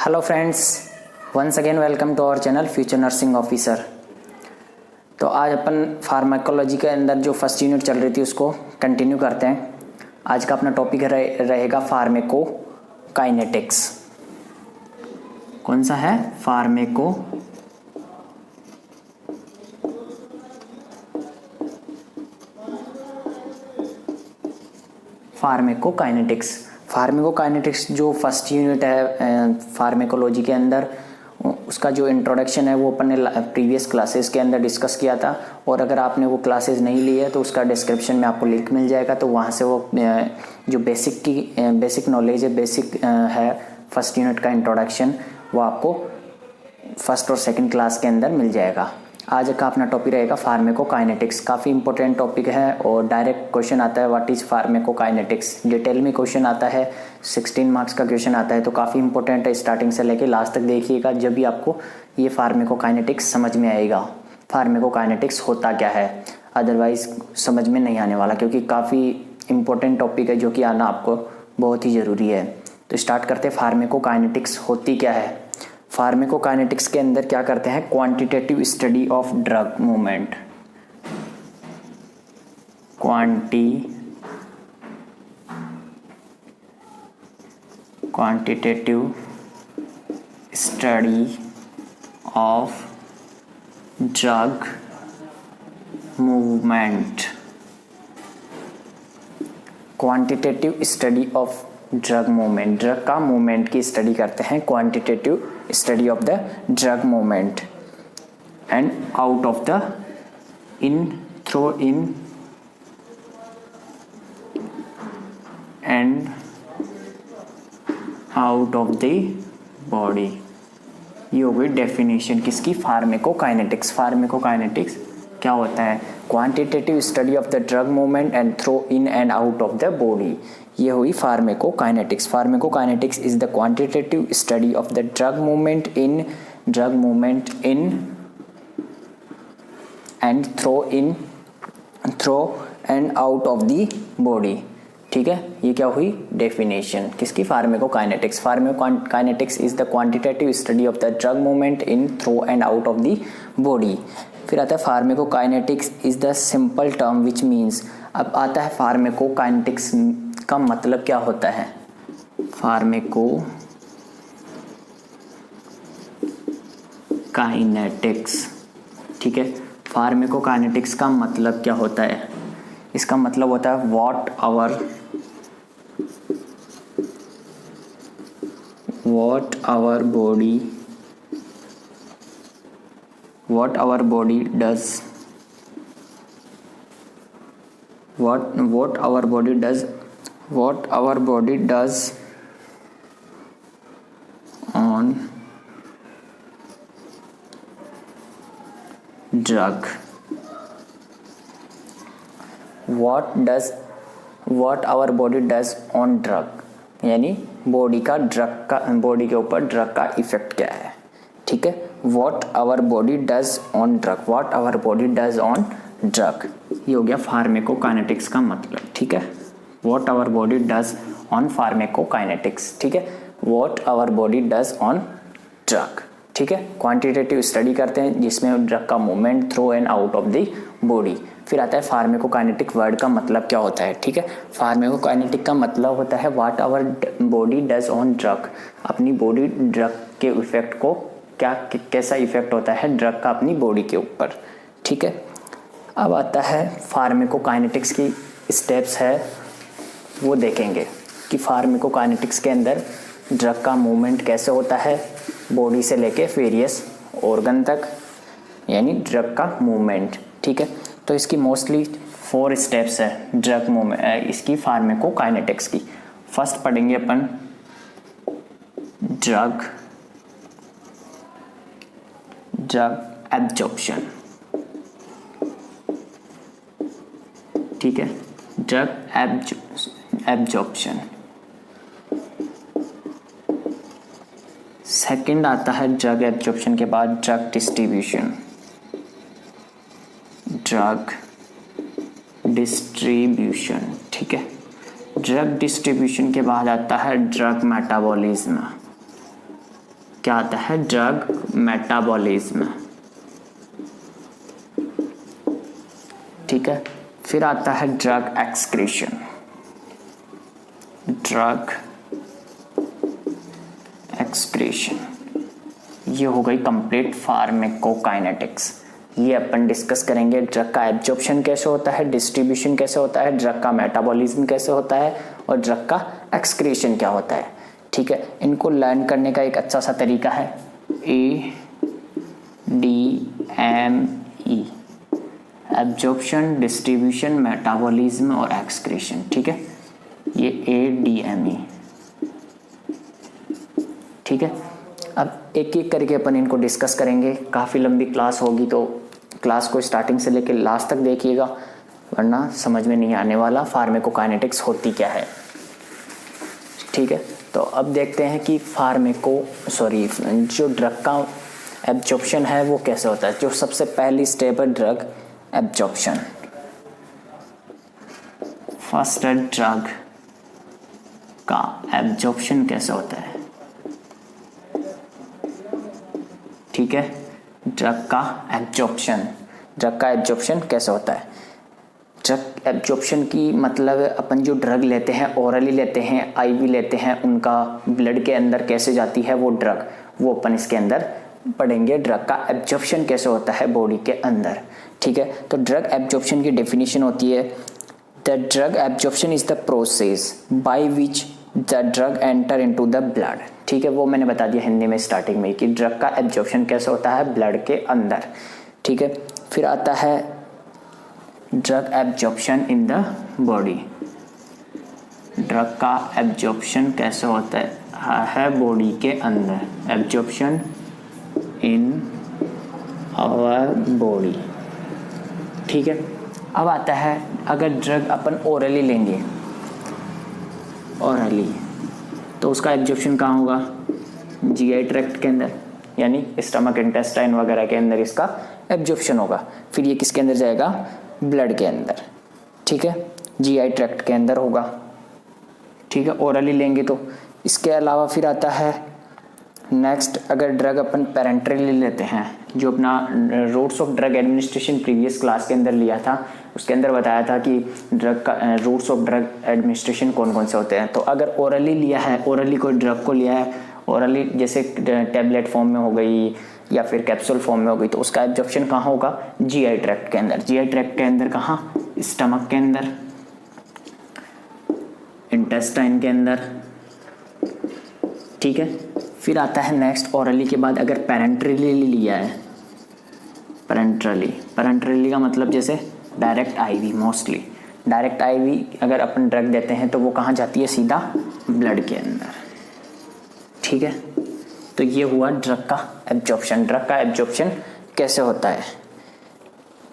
Hello friends, once again welcome to our channel future nursing officer. तो आज अपन pharmacology के अंदर जो फर्स्ट यूनिट चल रही थी उसको कंटिन्यू करते हैं। आज का अपना टॉपिक रहेगा फार्मेकोकाइनेटिक्स। कौन सा है? फार्मेकोकाइनेटिक्स जो फर्स्ट यूनिट है फार्मेकोलॉजी के अंदर, उसका जो इंट्रोडक्शन है वो अपन ने प्रीवियस क्लासेस के अंदर डिस्कस किया था। और अगर आपने वो क्लासेस नहीं ली है तो उसका डिस्क्रिप्शन में आपको लिंक मिल जाएगा, तो वहाँ से वो जो बेसिक नॉलेज है, है फर्स्ट यूनिट का इंट्रोडक्शन, वो आपको फर्स्ट और सेकंड क्लास के अंदर मिल जाएगा। आज का अपना टॉपिक रहेगा फार्मेकोकाइनेटिक्स। काफ़ी इंपॉर्टेंट टॉपिक है और डायरेक्ट क्वेश्चन आता है व्हाट इज़ फार्मेकोकाइनेटिक्स। डिटेल में क्वेश्चन आता है, 16 मार्क्स का क्वेश्चन आता है, तो काफ़ी इंपॉर्टेंट है। स्टार्टिंग से लेके लास्ट तक देखिएगा, जब भी आपको ये फार्मेकोकाइनेटिक्स समझ में आएगा फार्मेकोकाइनेटिक्स होता क्या है। अदरवाइज समझ में नहीं आने वाला, क्योंकि काफ़ी इंपॉर्टेंट टॉपिक है जो कि आना आपको बहुत ही ज़रूरी है। तो स्टार्ट करते हैं, फार्मेकोकाइनेटिक्स होती क्या है। फार्मेकोकाइनेटिक्स के अंदर क्या करते हैं? Quantitative study of drug movement. Quantitative study of drug movement. Quantitative study of drug movement, drug का मूवमेंट की स्टडी करते हैं। Quantitative study of the drug movement and out of the through in and out of the body. ये हो गई definition किसकी? Pharmacokinetics. Pharmacokinetics क्या होता है? Quantitative study of the drug movement and through in and out of the body. ये हुई pharmacokinetics. Pharmacokinetics is the quantitative study of the drug movement in and through and out of the body. ठीक है, ये क्या हुई? Definition किसकी? Pharmacokinetics. Pharmacokinetics is the quantitative study of the drug movement in through and out of the body. फिर आता है pharmacokinetics is the simple term which means. अब आता है फार्मेकोकाइनेटिक्स का मतलब क्या होता है। फार्मेकोकाइनेटिक्स, ठीक है, फार्मेकोकाइनेटिक्स का मतलब क्या होता है? इसका मतलब होता है what our body does on drug। what our body does on drug, यानी बॉडी के ऊपर ड्रग का इफेक्ट क्या है। ठीक है, what our body does on drug, ये हो गया फार्मेकोकाइनेटिक्स का मतलब। ठीक है, what our body does on pharmacokinetics. ठीक है, what our body does on drug। ठीक है, क्वांटिटेटिव स्टडी करते हैं जिसमें ड्रग का movement through and out of the body. फिर आता है फार्मेकोकाइनेटिक वर्ड का मतलब क्या होता है। ठीक है, फार्मेकोकाइनेटिक का मतलब होता है what our body does on drug. अपनी बॉडी ड्रग के इफेक्ट को कैसा इफेक्ट होता है ड्रग का अपनी बॉडी के ऊपर। ठीक है, अब आता है फार्मेकोकाइनेटिक्स की स्टेप्स है, वो देखेंगे कि फार्मेकोकाइनेटिक्स के अंदर ड्रग का मूवमेंट कैसे होता है बॉडी से लेके वेरियस ऑर्गन तक, यानी ड्रग का मूवमेंट। ठीक है, तो इसकी मोस्टली 4 स्टेप्स है ड्रग मूवमेंट, इसकी फार्मेकोकाइनेटिक्स की। फर्स्ट पढ़ेंगे अपन ड्रग एब्जॉर्प्शन। ठीक है, ड्रग एब्जॉर्प्शन। सेकंड आता है ड्रग एब्जॉर्प्शन के बाद ड्रग डिस्ट्रीब्यूशन। ठीक है, ड्रग डिस्ट्रीब्यूशन के बाद आता है ड्रग मेटाबॉलिज्म। क्या आता है, ड्रग मेटाबॉलिज्म, ठीक है। फिर आता है ड्रग एक्सक्रीशन, ड्रग एक्सक्रीशन, ये हो गई कंप्लीट फार्माकोकाइनेटिक्स। ये अपन डिस्कस करेंगे ड्रग का एब्जॉर्प्शन कैसे होता है, डिस्ट्रीब्यूशन कैसे होता है, ड्रग का मेटाबॉलिज्म कैसे होता है और ड्रग का एक्सक्रीशन क्या होता है, ठीक है। इनको लर्न करने का एक अच्छा सा तरीका है ADME, एब्जॉर्प्शन, डिस्ट्रीब्यूशन, मेटाबॉलिज्म और एक्सक्रीशन, ठीक है। ये ADME, ठीक है। अब एक एक करके अपन इनको डिस्कस करेंगे। काफ़ी लंबी क्लास होगी तो क्लास को स्टार्टिंग से लेकर लास्ट तक देखिएगा, वरना समझ में नहीं आने वाला फार्माकोकाइनेटिक्स होती क्या है, ठीक है। तो अब देखते हैं कि जो ड्रग का एब्जॉर्प्शन है वो कैसे होता है। जो सबसे पहली स्टेप है ड्रग एब्जॉर्प्शन। फर्स्ट है ड्रग का एब्जॉर्प्शन कैसे होता है, ठीक है। ड्रग का एब्जॉर्प्शन कैसे होता है। ड्रग एब्जॉर्प्शन की मतलब अपन जो ड्रग लेते हैं, ओरली लेते हैं, आईवी लेते हैं, उनका ब्लड के अंदर कैसे जाती है वो ड्रग, वो अपन इसके अंदर पढ़ेंगे। ड्रग का एब्जॉर्प्शन कैसे होता है बॉडी के अंदर, ठीक है। तो ड्रग एब्जॉर्प्शन की डेफिनेशन होती है, the drug absorption is the process by which the drug enter into the blood, ठीक है। वो मैंने बता दिया हिंदी में स्टार्टिंग में कि ड्रग का एब्जॉर्प्शन कैसे होता है ब्लड के अंदर, ठीक है। फिर आता है drug absorption in the body. Drug का एब्जॉर्प्शन कैसे होता है बॉडी के अंदर, एब्जॉर्प्शन इन आवर बॉडी, ठीक है। अब आता है अगर ड्रग अपन ओरली लेंगे, ओरली, तो उसका एब्जॉर्प्शन कहाँ होगा, जीआई ट्रैक्ट के अंदर, यानी स्टमक, इंटेस्टाइन वगैरह के अंदर इसका एब्जॉर्प्शन होगा। फिर ये किसके अंदर जाएगा, ब्लड के अंदर, ठीक है, जीआई ट्रैक्ट के अंदर होगा, ठीक है, ओरली लेंगे तो। इसके अलावा फिर आता है नेक्स्ट, अगर ड्रग अपन पेरेंटरली लेते हैं, जो अपना routes of drug administration previous class के अंदर लिया था, उसके अंदर बताया था कि ड्रग का रूट्स ऑफ ड्रग एडमिनिस्ट्रेशन कौन कौन से होते हैं। तो अगर ओरली लिया है, ओरली कोई ड्रग को लिया है, ओरली जैसे टैबलेट फॉर्म में हो गई या फिर कैप्सूल फॉर्म में हो गई, तो उसका एब्जॉर्प्शन कहाँ होगा, जीआई ट्रैक्ट के अंदर। जीआई ट्रैक्ट के अंदर कहाँ, स्टमक के अंदर, इंटेस्टाइन के अंदर, ठीक है। फिर आता है नेक्स्ट, ओरली के बाद अगर पेरेंटरली लिया है, पेरेंटरली का मतलब जैसे direct IV, mostly direct IV अगर अपन ड्रग देते हैं तो वो कहाँ जाती है, सीधा ब्लड के अंदर, ठीक है। तो ये हुआ ड्रग का एब्जॉर्प्शन। ड्रग का एब्जॉर्प्शन कैसे होता है,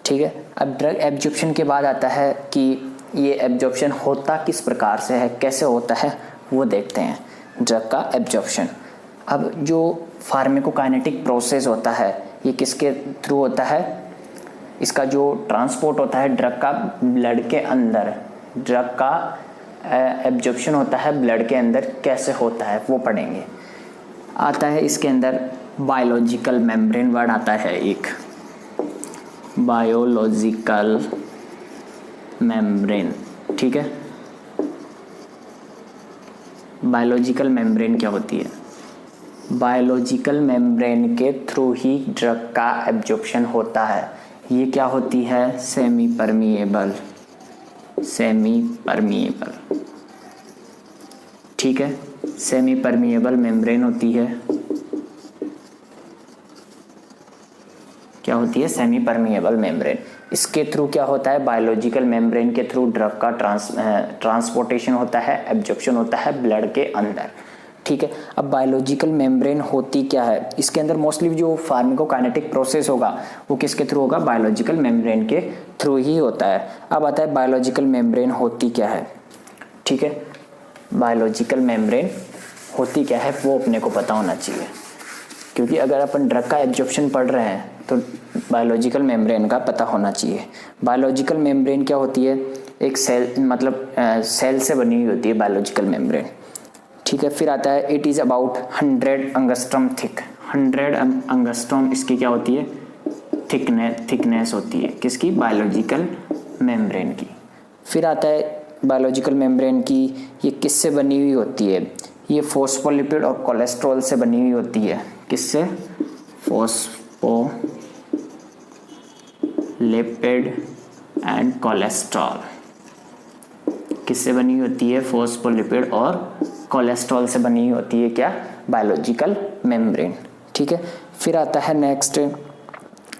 ठीक है। अब ड्रग एब्जॉर्प्शन के बाद आता है कि ये एब्जॉर्प्शन होता किस प्रकार से है, कैसे होता है, वो देखते हैं। ड्रग का एब्जॉर्प्शन, अब जो फार्माकोकाइनेटिक प्रोसेस होता है ये किसके थ्रू होता है, इसका जो ट्रांसपोर्ट होता है ड्रग का ब्लड के अंदर, ड्रग का एब्जॉर्प्शन होता है ब्लड के अंदर कैसे होता है वो पढ़ेंगे। आता है इसके अंदर बायोलॉजिकल मेम्ब्रेन वर्ड आता है एक, बायोलॉजिकल मेम्ब्रेन, ठीक है। बायोलॉजिकल मेम्ब्रेन क्या होती है, बायोलॉजिकल मेम्ब्रेन के थ्रू ही ड्रग का एब्जॉर्प्शन होता है। ये क्या होती है, सेमी परमिएबल, ठीक है, सेमी परमिएबल मेम्ब्रेन होती है। क्या होती है, सेमी परमिएबल मेम्ब्रेन। इसके थ्रू क्या होता है, बायोलॉजिकल मेम्ब्रेन के थ्रू ड्रग का ट्रांसपोर्टेशन होता है, एब्जॉर्प्शन होता है ब्लड के अंदर, ठीक है। अब बायोलॉजिकल मेम्ब्रेन होती क्या है, इसके अंदर मोस्टली जो फार्माकोकाइनेटिक प्रोसेस होगा वो किसके थ्रू होगा, बायोलॉजिकल मेम्ब्रेन के थ्रू ही होता है। अब आता है बायोलॉजिकल मेम्ब्रेन होती क्या है, ठीक है। बायोलॉजिकल मेम्ब्रेन होती क्या है वो अपने को पता होना चाहिए, क्योंकि अगर अपन ड्रग का एब्जॉर्प्शन पढ़ रहे हैं तो बायोलॉजिकल मेम्ब्रेन का पता होना चाहिए। बायोलॉजिकल मेम्ब्रेन क्या होती है, एक सेल, मतलब सेल से बनी हुई होती है बायोलॉजिकल मेम्ब्रेन, ठीक है। फिर आता है it is about 100 angstrom thick. 100 angstrom इसकी क्या होती है, थिकनेस होती है, किसकी, बायोलॉजिकल मेम्ब्रेन की। फिर आता है बायोलॉजिकल मेम्ब्रेन की, ये किससे बनी हुई होती है, ये फॉस्फोलिपिड और कोलेस्ट्रॉल से बनी हुई होती है। किससे, फॉस्फोलिपिड एंड कोलेस्ट्रॉल, किससे बनी हुई होती है, फॉस्फोलिपिड और कोलेस्ट्रॉल से बनी हुई होती है क्या, बायोलॉजिकल मेम्ब्रेन। ठीक है। फिर आता है नेक्स्ट,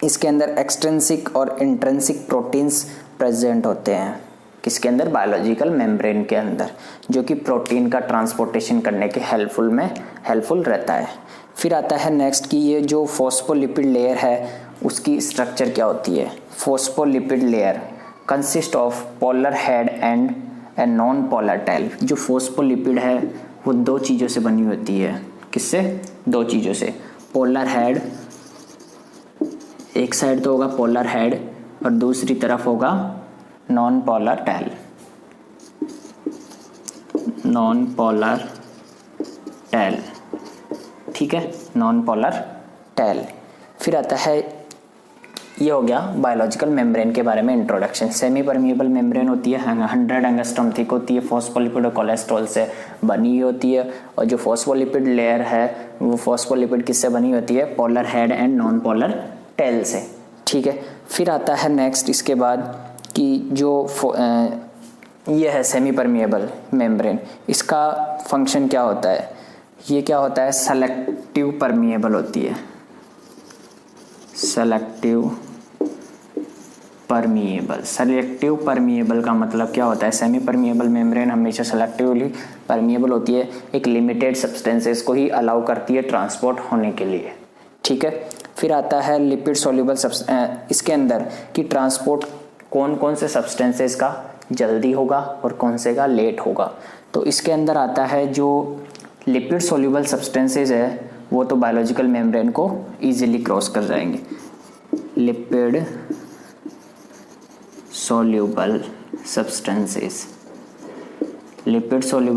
इसके अंदर एक्सट्रिंसिक और इंट्रिंसिक प्रोटीन्स प्रेजेंट होते हैं। किसके अंदर, बायोलॉजिकल मेम्ब्रेन के अंदर, जो कि प्रोटीन का ट्रांसपोर्टेशन करने के हेल्पफुल रहता है। फिर आता है नेक्स्ट कि ये जो फॉस्फोलिपिड लेयर है उसकी स्ट्रक्चर क्या होती है। Phospholipid layer consist of polar head and a non polar tail. जो फॉस्फोलिपिड है वो दो चीज़ों से बनी होती है। किससे, दो चीज़ों से, पोलर हेड, एक साइड तो होगा पोलर हेड और दूसरी तरफ होगा non polar tail. Non polar tail, ठीक है, नॉन पोलर टेल। फिर आता है, ये हो गया बायोलॉजिकल मेम्ब्रेन के बारे में इंट्रोडक्शन। सेमी परमिएबल मेम्ब्रेन होती है, 100 एंगस्ट्रॉम थिक होती है, फॉस्फोलिपिड और कोलेस्ट्रॉल से बनी होती है। और जो फॉस्फोलिपिड लेयर है वो फॉस्फोलिपिड किससे बनी होती है, polar head and non polar tail से। ठीक है। फिर आता है नेक्स्ट इसके बाद कि जो ये है सेमी परमिएबल मेम्ब्रेन, इसका फंक्शन क्या होता है, ये क्या होता है, सेलेक्टिव परमिएबल होती है। सेलेक्टिव परमिएबल का मतलब क्या होता है, सेमी परमिएबल मेम्ब्रेन हमेशा सेलेक्टिवली परमिएबल होती है, एक लिमिटेड सब्सटेंसेस को ही अलाउ करती है ट्रांसपोर्ट होने के लिए। ठीक है। फिर आता है लिपिड सॉल्युबल इसके अंदर कि ट्रांसपोर्ट कौन कौन से सब्सटेंसेस का जल्दी होगा और कौन से का लेट होगा। तो इसके अंदर आता है जो लिपिड सॉल्युबल सब्सटेंसेस है वो तो बायोलॉजिकल मेम्ब्रेन को इजीली क्रॉस कर जाएंगे। लिपिड सॉल्युबल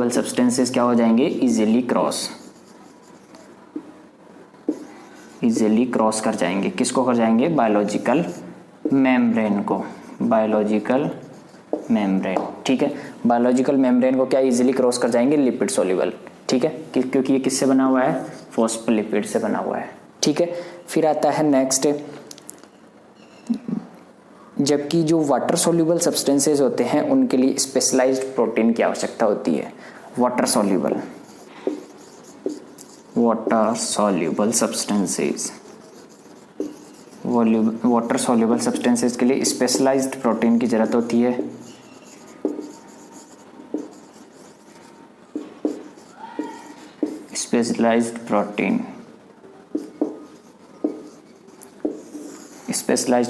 सब्सटेंसेस क्या हो जाएंगे, इजीली क्रॉस कर जाएंगे। किसको कर जाएंगे, बायोलॉजिकल मेम्ब्रेन को, बायोलॉजिकल मेम्ब्रेन। ठीक है। बायोलॉजिकल मेम्ब्रेन को क्या इजीली क्रॉस कर जाएंगे, लिपिड सॉल्युबल। ठीक है, क्योंकि ये किससे बना हुआ है, फॉस्फोलिपिड से बना हुआ है। ठीक है। फिर आता है नेक्स्ट, जबकि जो वाटर सॉल्युबल सब्सटेंसेस होते हैं उनके लिए स्पेशलाइज्ड प्रोटीन की आवश्यकता होती है। वाटर सॉल्युबल सब्सटेंसेस के लिए स्पेशलाइज्ड प्रोटीन की जरूरत होती है। स्पेशलाइज्ड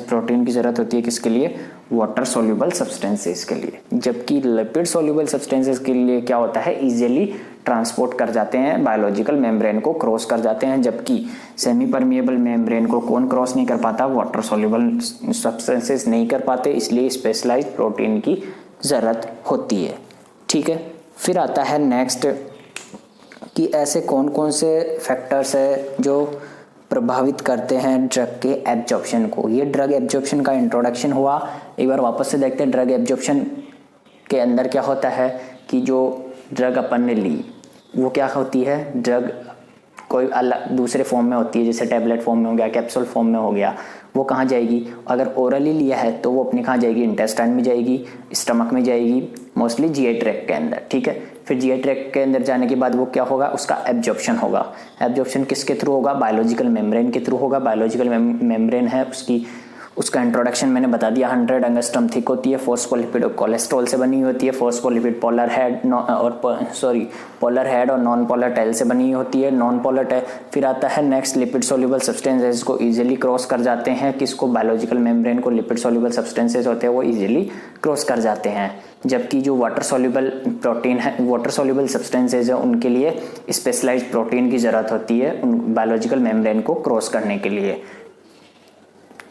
प्रोटीन की जरूरत होती है किसके लिए, वाटर सॉल्युबल सब्सटेंसेस के लिए। जबकि लिपिड सॉल्युबल सब्सटेंसेस के लिए क्या होता है, इजीली ट्रांसपोर्ट कर जाते हैं, बायोलॉजिकल मेम्ब्रेन को क्रॉस कर जाते हैं। जबकि सेमी परमिएबल मेम्ब्रेन को कौन क्रॉस नहीं कर पाता, वाटर सॉल्युबल सब्सटेंसेस नहीं कर पाते, इसलिए स्पेशलाइज्ड प्रोटीन की जरूरत होती है। ठीक है। फिर आता है नेक्स्ट कि ऐसे कौन कौन से फैक्टर्स है जो प्रभावित करते हैं ड्रग के एब्जॉर्प्शन को। ये ड्रग एब्जॉर्प्शन का इंट्रोडक्शन हुआ, एक बार वापस से देखते हैं। ड्रग एब्जॉर्प्शन के अंदर क्या होता है कि जो ड्रग अपन ने ली वो क्या होती है, ड्रग कोई अलग दूसरे फॉर्म में होती है, जैसे टैबलेट फॉर्म में हो गया, कैप्सूल फॉर्म में हो गया, वो कहाँ जाएगी, अगर ओरली लिया है तो वो अपने कहाँ जाएगी, इंटेस्टाइन में जाएगी, स्टमक में जाएगी, मोस्टली जीआई ट्रैक्ट के अंदर। ठीक है। फिर जीआई ट्रैक्ट के अंदर जाने के बाद वो क्या होगा, उसका एब्जॉर्प्शन होगा। एब्जॉर्प्शन किसके थ्रू होगा, बायोलॉजिकल मेम्ब्रेन के थ्रू होगा। बायोलॉजिकल मेम्ब्रेन है उसका इंट्रोडक्शन मैंने बता दिया, 100 एंगस्ट्रम थिक होती है, फॉस्फोलिपिड और कोलेस्ट्रॉल से बनी होती है। फॉस्फोलिपिड पोलर हेड और नॉन पोलर टेल से बनी होती है, नॉन पोलर टेल। फिर आता है नेक्स्ट, लिपिड सॉल्युबल सब्सटेंसेस को इजीली क्रॉस कर जाते हैं, किसको, बायोलॉजिकल मेम्ब्रेन को। लिपिड सॉल्युबल सब्सटेंसेस होते हैं वो इजीली क्रॉस कर जाते हैं। जबकि जो वाटर सॉल्युबल प्रोटीन है, वाटर सॉल्युबल सब्सटेंसेस है, उनके लिए स्पेशलाइज्ड प्रोटीन की जरूरत होती है उन बायोलॉजिकल मेम्ब्रेन को क्रॉस करने के लिए।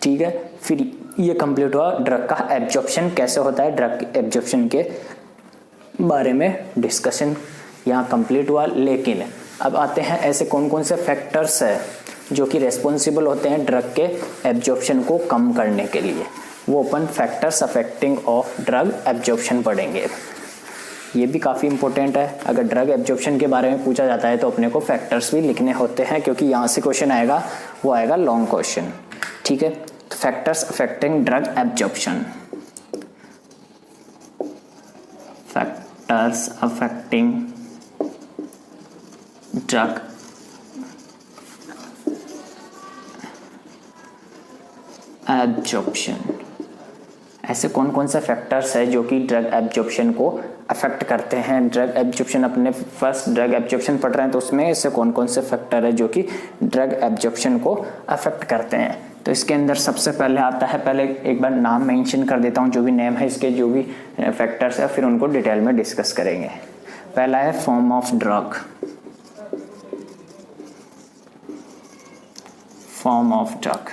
ठीक है। फिर ये कंप्लीट हुआ ड्रग का एब्जॉर्प्शन कैसे होता है, ड्रग एब्जॉर्प्शन के बारे में डिस्कशन यहाँ कंप्लीट हुआ। लेकिन अब आते हैं ऐसे कौन कौन से फैक्टर्स है जो कि रेस्पॉन्सिबल होते हैं ड्रग के एब्जॉर्प्शन को कम करने के लिए, वो अपन factors affecting of drug absorption पढ़ेंगे। ये भी काफ़ी इंपॉर्टेंट है, अगर ड्रग एब्जॉर्प्शन के बारे में पूछा जाता है तो अपने को फैक्टर्स भी लिखने होते हैं, क्योंकि यहाँ से क्वेश्चन आएगा, वो आएगा लॉन्ग क्वेश्चन। ठीक है, तो factors affecting drug absorption, factors affecting drug absorption. ऐसे कौन कौन से फैक्टर्स है जो कि ड्रग एब्जॉर्प्शन को अफेक्ट करते हैं। ड्रग एब्जॉर्प्शन, अपने फर्स्ट ड्रग एब्जॉर्प्शन पढ़ रहे हैं तो उसमें ऐसे कौन कौन से फैक्टर है जो कि ड्रग एब्जॉर्प्शन को अफेक्ट करते हैं। तो इसके अंदर सबसे पहले आता है, पहले एक बार नाम मेंशन कर देता हूँ, जो भी नेम है इसके, जो भी फैक्टर्स है, फिर उनको डिटेल में डिस्कस करेंगे। पहला है form of drug, form of drug.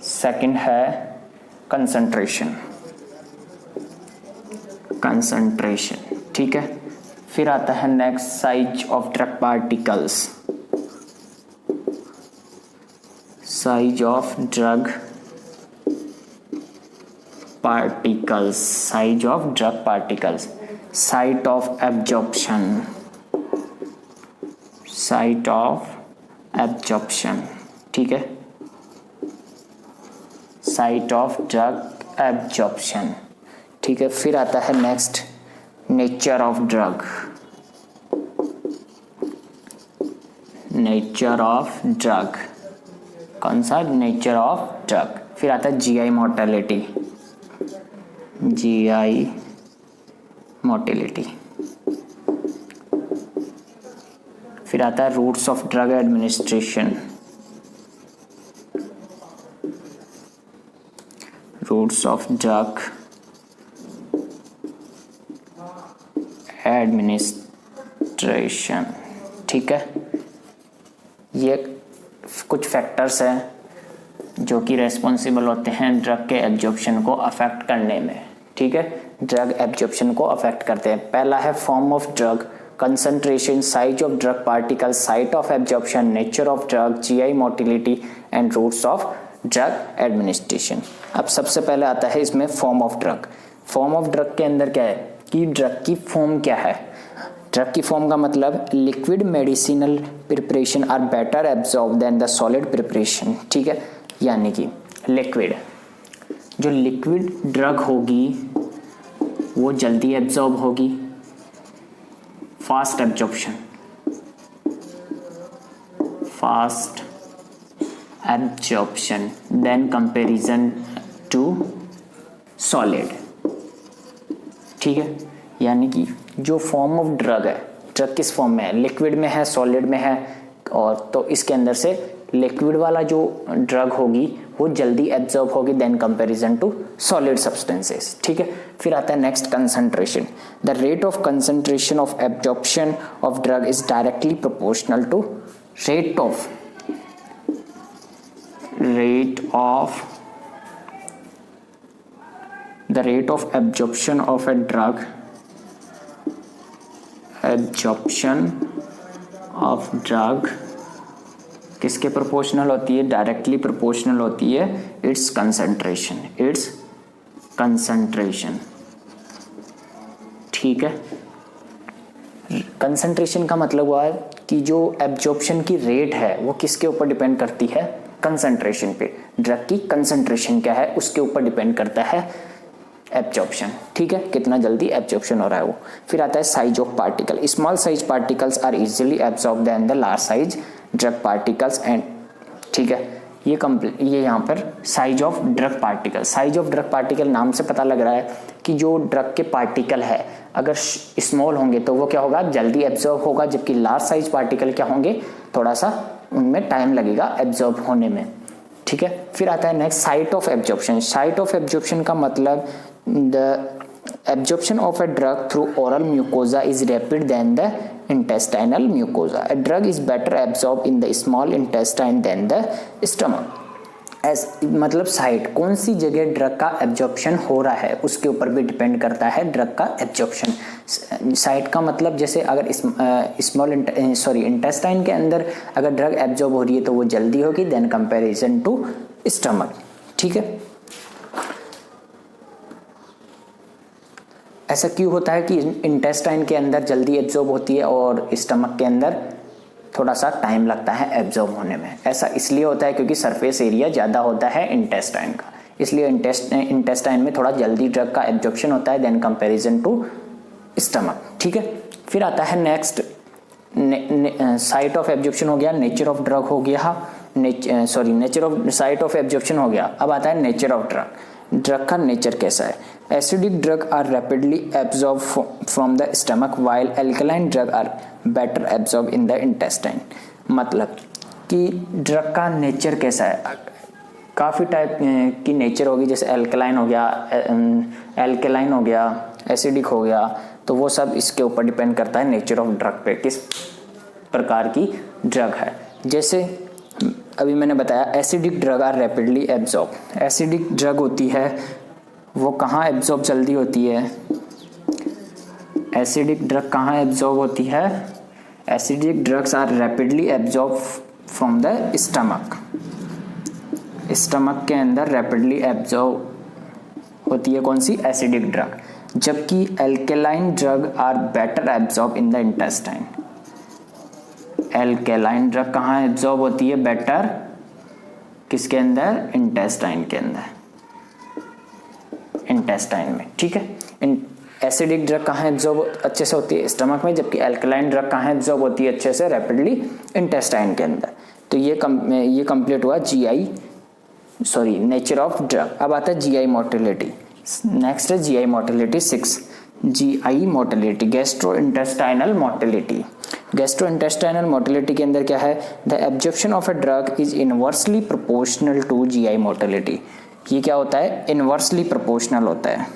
Second है कंसंट्रेशन, कंसंट्रेशन। ठीक है, फिर आता है next size of drug particles, size of drug particles, size of drug particles. Site of absorption, site of absorption. ठीक है, साइट ऑफ ड्रग एब्जॉर्प्शन। ठीक है, फिर आता है next nature of drug, nature of drug. कौन सा? Nature of drug. फिर आता है जीआई मोर्टेलिटी, जीआई मोर्टेलिटी। फिर आता है routes of drug administration, routes of drug administration. ठीक है, ये कुछ फैक्टर्स हैं जो कि रेस्पॉन्सिबल होते हैं ड्रग के एब्जॉर्प्शन को अफेक्ट करने में। ठीक है, ड्रग एब्जॉर्प्शन को अफेक्ट करते हैं। पहला है form of drug, concentration, size of drug particle, site of absorption, nature of drug, GI motility and routes of drug administration. अब सबसे पहले आता है इसमें form of drug. Form of drug के अंदर क्या है कि ड्रग की फॉर्म क्या है। ड्रग की फॉर्म का मतलब liquid medicinal preparation are better absorb than the solid preparation. ठीक है, यानी कि लिक्विड, जो लिक्विड ड्रग होगी वो जल्दी एब्जॉर्ब होगी, fast absorption, fast absorption than comparison to solid. ठीक है, यानी कि जो फॉर्म ऑफ ड्रग है, ड्रग किस फॉर्म में है, लिक्विड में है, सॉलिड में है, और तो इसके अंदर से लिक्विड वाला जो ड्रग होगी वो जल्दी एब्जॉर्ब होगी than comparison to solid substances. ठीक है, फिर आता है next concentration. The rate of concentration of absorption of drug is directly proportional to rate of the rate of absorption of a drug, absorption of drug किसके proportional होती है? Directly proportional होती है इट्स कंसंट्रेशन, इट्स कंसंट्रेशन। ठीक है, concentration का मतलब हुआ कि जो एब्जॉर्प्शन की रेट है वो किसके ऊपर डिपेंड करती है? कंसंट्रेशन पे। ड्रग की कंसंट्रेशन क्या है उसके ऊपर डिपेंड करता है एब्जॉर्प्शन। ठीक है, कितना जल्दी एब्जॉर्प्शन हो रहा है वो। फिर आता है size of particle. Small size particles are easily absorb than the large size drug particles and. ठीक है, ये यहाँ पर size of drug particle. Size of drug particle नाम से पता लग रहा है कि जो ड्रग के पार्टिकल है अगर स्मॉल होंगे तो वो क्या होगा? जल्दी एब्जॉर्ब होगा, जबकि लार्ज साइज पार्टिकल क्या होंगे? थोड़ा सा उनमें टाइम लगेगा एब्जॉर्ब होने में। ठीक है, फिर आता है next site of absorption. Site of absorption का मतलब the absorption of a drug through oral mucosa is rapid than the intestinal mucosa. A drug is better absorbed in the small intestine than the stomach. मतलब site, कौन सी जगह drug का absorption हो रहा है उसके ऊपर भी डिपेंड करता है ड्रग का एब्जॉर्प्शन। साइट का मतलब जैसे अगर इंटेस्टाइन के अंदर अगर ड्रग एब्जॉर्ब हो रही है तो वो जल्दी होगी देन कंपैरिजन टू स्टमक। ठीक है, ऐसा क्यों होता है कि इंटेस्टाइन के अंदर जल्दी एब्जॉर्ब होती है और स्टमक के अंदर थोड़ा सा टाइम लगता है एब्जॉर्ब होने में? ऐसा इसलिए होता है क्योंकि सरफेस एरिया ज़्यादा होता है इंटेस्टाइन का, इसलिए इंटेस्टाइन में थोड़ा जल्दी ड्रग का एब्जॉर्प्शन होता है देन कंपैरिजन टू स्टमक। ठीक है, फिर आता है नेक्स्ट, साइट ऑफ एब्जॉर्प्शन हो गया, नेचर ऑफ ड्रग हो गया, nature of site of absorption हो गया। अब आता है नेचर ऑफ ड्रग। ड्रग का नेचर कैसा है? Acidic drug are rapidly absorb from the stomach while alkaline drug are better absorb in the intestine. मतलब कि ड्रग का नेचर कैसा है? काफ़ी टाइप की नेचर होगी, जैसे एल्कलाइन हो गया, एसिडिक हो गया, तो वो सब इसके ऊपर डिपेंड करता है नेचर ऑफ ड्रग पे, किस प्रकार की ड्रग है। जैसे अभी मैंने बताया acidic drug are rapidly absorb. Acidic drug होती है वो कहाँ एब्जॉर्ब जल्दी होती है? एसिडिक ड्रग कहाँ एब्जॉर्ब होती है? Acidic drugs are rapidly absorb from the stomach. Stomach के अंदर रैपिडली एब्जॉर्ब होती है कौन सी? Acidic drug. जबकि alkaline drug are better absorb in the intestine. Alkaline drug कहाँ एब्जॉर्ब होती है बेटर? किसके अंदर? इंटेस्टाइन के अंदर, इंटेस्टाइन में। ठीक है, एसिडिक ड्रग कहाँ एब्जॉर्ब अच्छे से होती है? स्टमक में, जबकि एल्कलाइन ड्रग कहाँ एब्जॉर्ब होती है अच्छे से? रैपिडली इंटेस्टाइन के अंदर। तो ये कंप्लीट हुआ नेचर ऑफ ड्रग। अब आता है जीआई मोटिलिटी। नेक्स्ट है GI motility 6। GI motility, gastrointestinal motility. Gastrointestinal motility के अंदर क्या है? The absorption of a drug is inversely proportional to GI motility. ये क्या होता है? इनवर्सली प्रोपोर्शनल होता है।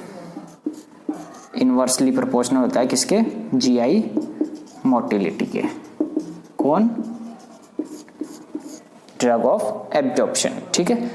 इनवर्सली प्रोपोर्शनल होता है किसके? जीआई मोटिलिटी के। कौन? Drug of absorption. ठीक है,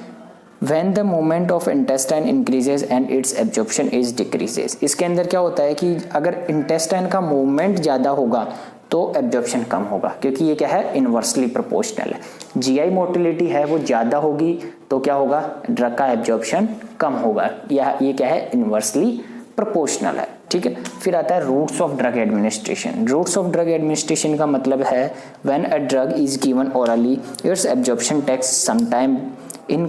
When the movement of intestine increases and its absorption is decreases। इसके अंदर क्या होता है कि अगर इंटेस्टाइन का मूवमेंट ज़्यादा होगा तो एब्जॉर्प्शन कम होगा, क्योंकि ये क्या है? इनवर्सली प्रोपोर्शनल है। जीआई मोटिलिटी है वो ज़्यादा होगी तो क्या होगा? ड्रग का एब्जॉर्प्शन कम होगा। ये क्या है? इनवर्सली प्रोपोर्शनल है। ठीक है, फिर आता है routes of drug administration. Routes of drug administration का मतलब है when a drug is given orally its absorption takes some time in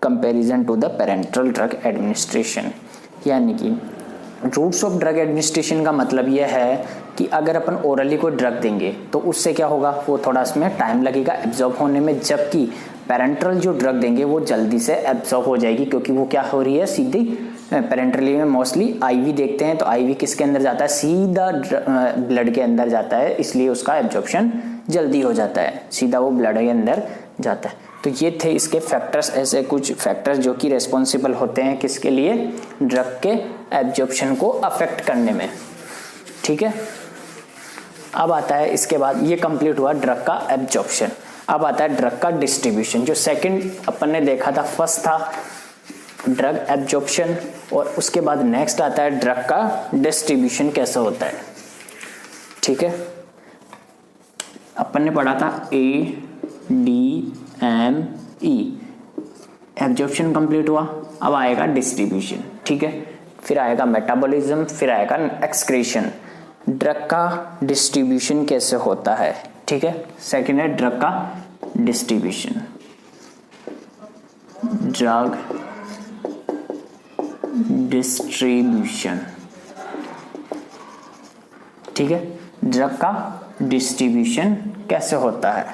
comparison to the parenteral drug administration. यानी कि रूट्स ऑफ ड्रग एडमिनिस्ट्रेशन का मतलब यह है कि अगर अपन ओरली को ड्रग देंगे तो उससे क्या होगा? वो थोड़ा उसमें टाइम लगेगा एब्जॉर्ब होने में, जबकि पेरेंट्रल जो ड्रग देंगे वो जल्दी से एब्जॉर्ब हो जाएगी, क्योंकि वो क्या हो रही है? सीधी पेरेंट्रली में मोस्टली आईवी देखते हैं, तो आईवी किसके अंदर जाता है? सीधा ब्लड के अंदर जाता है, इसलिए उसका एब्जॉर्प्शन जल्दी हो जाता है, सीधा वो ब्लड के अंदर जाता है। तो ये थे इसके फैक्टर्स, ऐसे कुछ फैक्टर्स जो कि रेस्पॉन्सिबल होते हैं किसके लिए? ड्रग के एब्जॉर्प्शन को अफेक्ट करने में। ठीक है, अब आता है इसके बाद, ये कंप्लीट हुआ ड्रग का एब्जॉर्प्शन। अब आता है ड्रग का डिस्ट्रीब्यूशन। जो सेकंड अपन ने देखा था, फर्स्ट था ड्रग एब्जॉर्प्शन, और उसके बाद नेक्स्ट आता है ड्रग का डिस्ट्रीब्यूशन कैसे होता है। ठीक है, अपन ने पढ़ा था ADME, एब्जॉर्प्शन कंप्लीट हुआ। अब आएगा डिस्ट्रीब्यूशन। ठीक है, फिर आएगा मेटाबॉलिज्म, फिर आएगा एक्सक्रीशन। ड्रग का डिस्ट्रीब्यूशन कैसे होता है? ठीक है, सेकंड है ड्रग का डिस्ट्रीब्यूशन। Drug distribution. ठीक है, ड्रग का डिस्ट्रीब्यूशन कैसे होता है?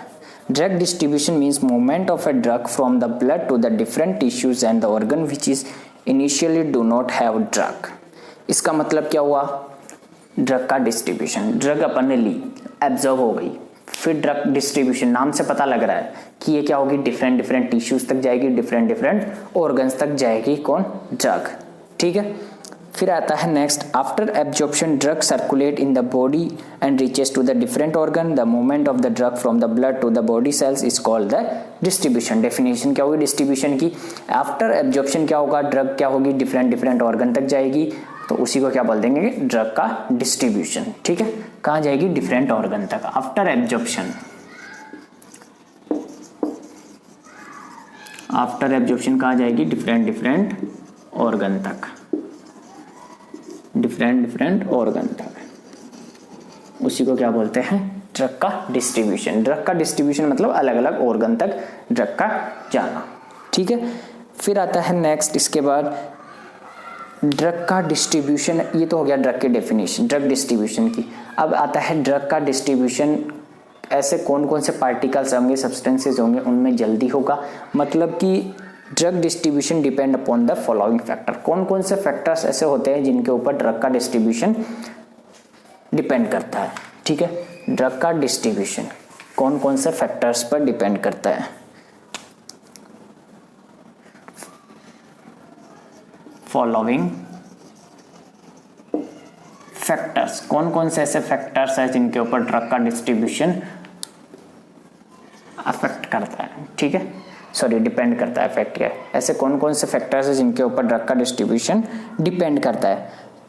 Drug distribution means movement of a drug from the blood to the different tissues and the organ which is initially do not have drug. इसका मतलब क्या हुआ? ड्रग का डिस्ट्रीब्यूशन, ड्रग अपन ने ली, एब्जॉर्ब हो गई, फिर ड्रग डिस्ट्रीब्यूशन, नाम से पता लग रहा है कि ये क्या होगी? डिफरेंट डिफरेंट टिश्यूज तक जाएगी, डिफरेंट डिफरेंट ऑर्गन्स तक जाएगी। कौन? ड्रग। ठीक है, फिर आता है next, after absorption drug circulate in the body and reaches to the different organ, the movement of the drug from the blood to the body cells is called the distribution. Definition क्या होगी distribution की, after absorption क्या होगा, drug क्या होगी different organ तक जाएगी, तो उसी को क्या बोल देंगे कि ड्रग का डिस्ट्रीब्यूशन। ठीक है, कहाँ जाएगी, डिफरेंट ऑर्गन तक आफ्टर एब्जॉर्प्शन। आफ्टर एब्जॉर्प्शन कहाँ जाएगी, डिफरेंट ऑर्गन तक, डिफरेंट ऑर्गन तक, उसी को क्या बोलते हैं, ड्रग का डिस्ट्रीब्यूशन। ड्रग का डिस्ट्रीब्यूशन मतलब अलग अलग ऑर्गन तक ड्रग का जाना। ठीक है, फिर आता है नेक्स्ट, इसके बाद ड्रग का डिस्ट्रीब्यूशन, ये तो हो गया ड्रग की डेफिनेशन, ड्रग डिस्ट्रीब्यूशन की। अब आता है ड्रग का डिस्ट्रीब्यूशन, ऐसे कौन कौन से पार्टिकल्स होंगे, सब्सटेंसेज होंगे, उनमें जल्दी होगा। मतलब कि drug distribution depend upon the following factor. कौन कौन से फैक्टर्स ऐसे होते हैं जिनके ऊपर ड्रग का डिस्ट्रीब्यूशन डिपेंड करता है। ठीक है, ड्रग का डिस्ट्रीब्यूशन कौन कौन से फैक्टर्स पर डिपेंड करता है। फॉलोइंग फैक्टर्स, कौन कौन से ऐसे फैक्टर्स हैं जिनके ऊपर ड्रग का डिस्ट्रीब्यूशन अफेक्ट करता है। ठीक है, सॉरी डिपेंड करता है, इफेक्ट क्या है, ऐसे कौन कौन से फैक्टर्स हैं जिनके ऊपर ड्रग का डिस्ट्रीब्यूशन डिपेंड करता है।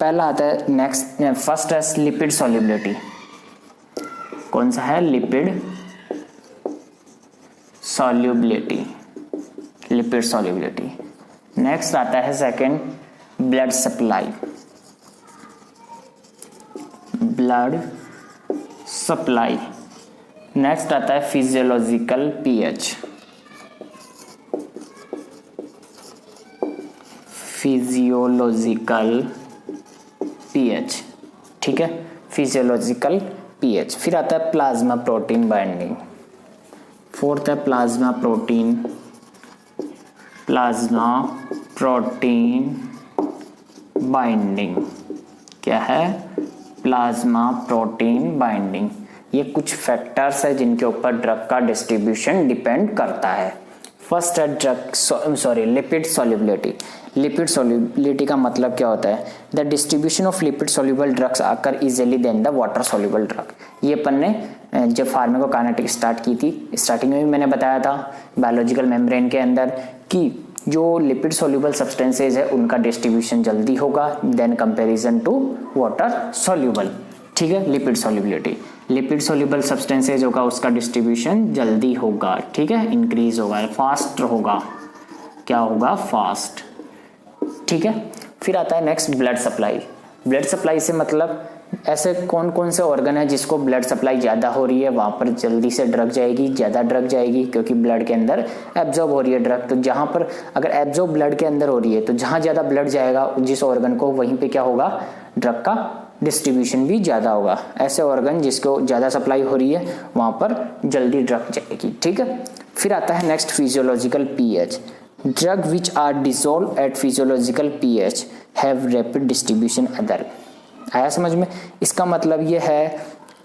पहला आता है नेक्स्ट, फर्स्ट है लिपिड सॉल्युबिलिटी। कौन सा है, lipid solubility, lipid solubility. Next आता है second, blood supply, blood supply. Next आता है फिजियोलॉजिकल पीएच, फिजियोलॉजिकल पीएच। ठीक है, फिजियोलॉजिकल पीएच। फिर आता है प्लाज्मा प्रोटीन बाइंडिंग। फोर्थ है plasma protein, plasma protein binding. क्या है, प्लाज्मा प्रोटीन बाइंडिंग। ये कुछ फैक्टर्स है जिनके ऊपर ड्रग का डिस्ट्रीब्यूशन डिपेंड करता है। फर्स्ट है लिपिड सॉल्युबिलिटी। लिपिड सॉल्युबिलिटी का मतलब क्या होता है, the distribution of lipid soluble drugs occur easily than the water soluble drug. ये अपन ने जब फार्माकोकाइनेटिक्स स्टार्ट की थी, स्टार्टिंग में भी मैंने बताया था बायोलॉजिकल मेम्ब्रेन के अंदर कि जो लिपिड सॉल्युबल सब्सटेंसेज है उनका डिस्ट्रीब्यूशन जल्दी होगा than comparison to water soluble. ठीक है, lipid solubility, lipid soluble substances होगा उसका डिस्ट्रीब्यूशन जल्दी होगा। ठीक है, इंक्रीज होगा, फास्ट होगा। क्या होगा, फास्ट। ठीक है, फिर आता है next blood supply. Blood supply से मतलब ऐसे कौन कौन से ऑर्गन है जिसको ब्लड सप्लाई ज़्यादा हो रही है वहाँ पर जल्दी से ड्रग जाएगी, ज़्यादा ड्रग जाएगी, क्योंकि ब्लड के अंदर एब्जॉर्ब हो रही है ड्रग। तो जहाँ पर अगर एब्जॉर्ब ब्लड के अंदर हो रही है तो जहाँ ज़्यादा ब्लड जाएगा जिस ऑर्गन को, वहीं पे क्या होगा, ड्रग का डिस्ट्रीब्यूशन भी ज़्यादा होगा। ऐसे ऑर्गन जिसको ज़्यादा सप्लाई हो रही है वहाँ पर जल्दी ड्रग जाएगी। ठीक है, फिर आता है next physiological pH. Drug which are dissolve at physiological pH have rapid distribution other. आया समझ में? इसका मतलब ये है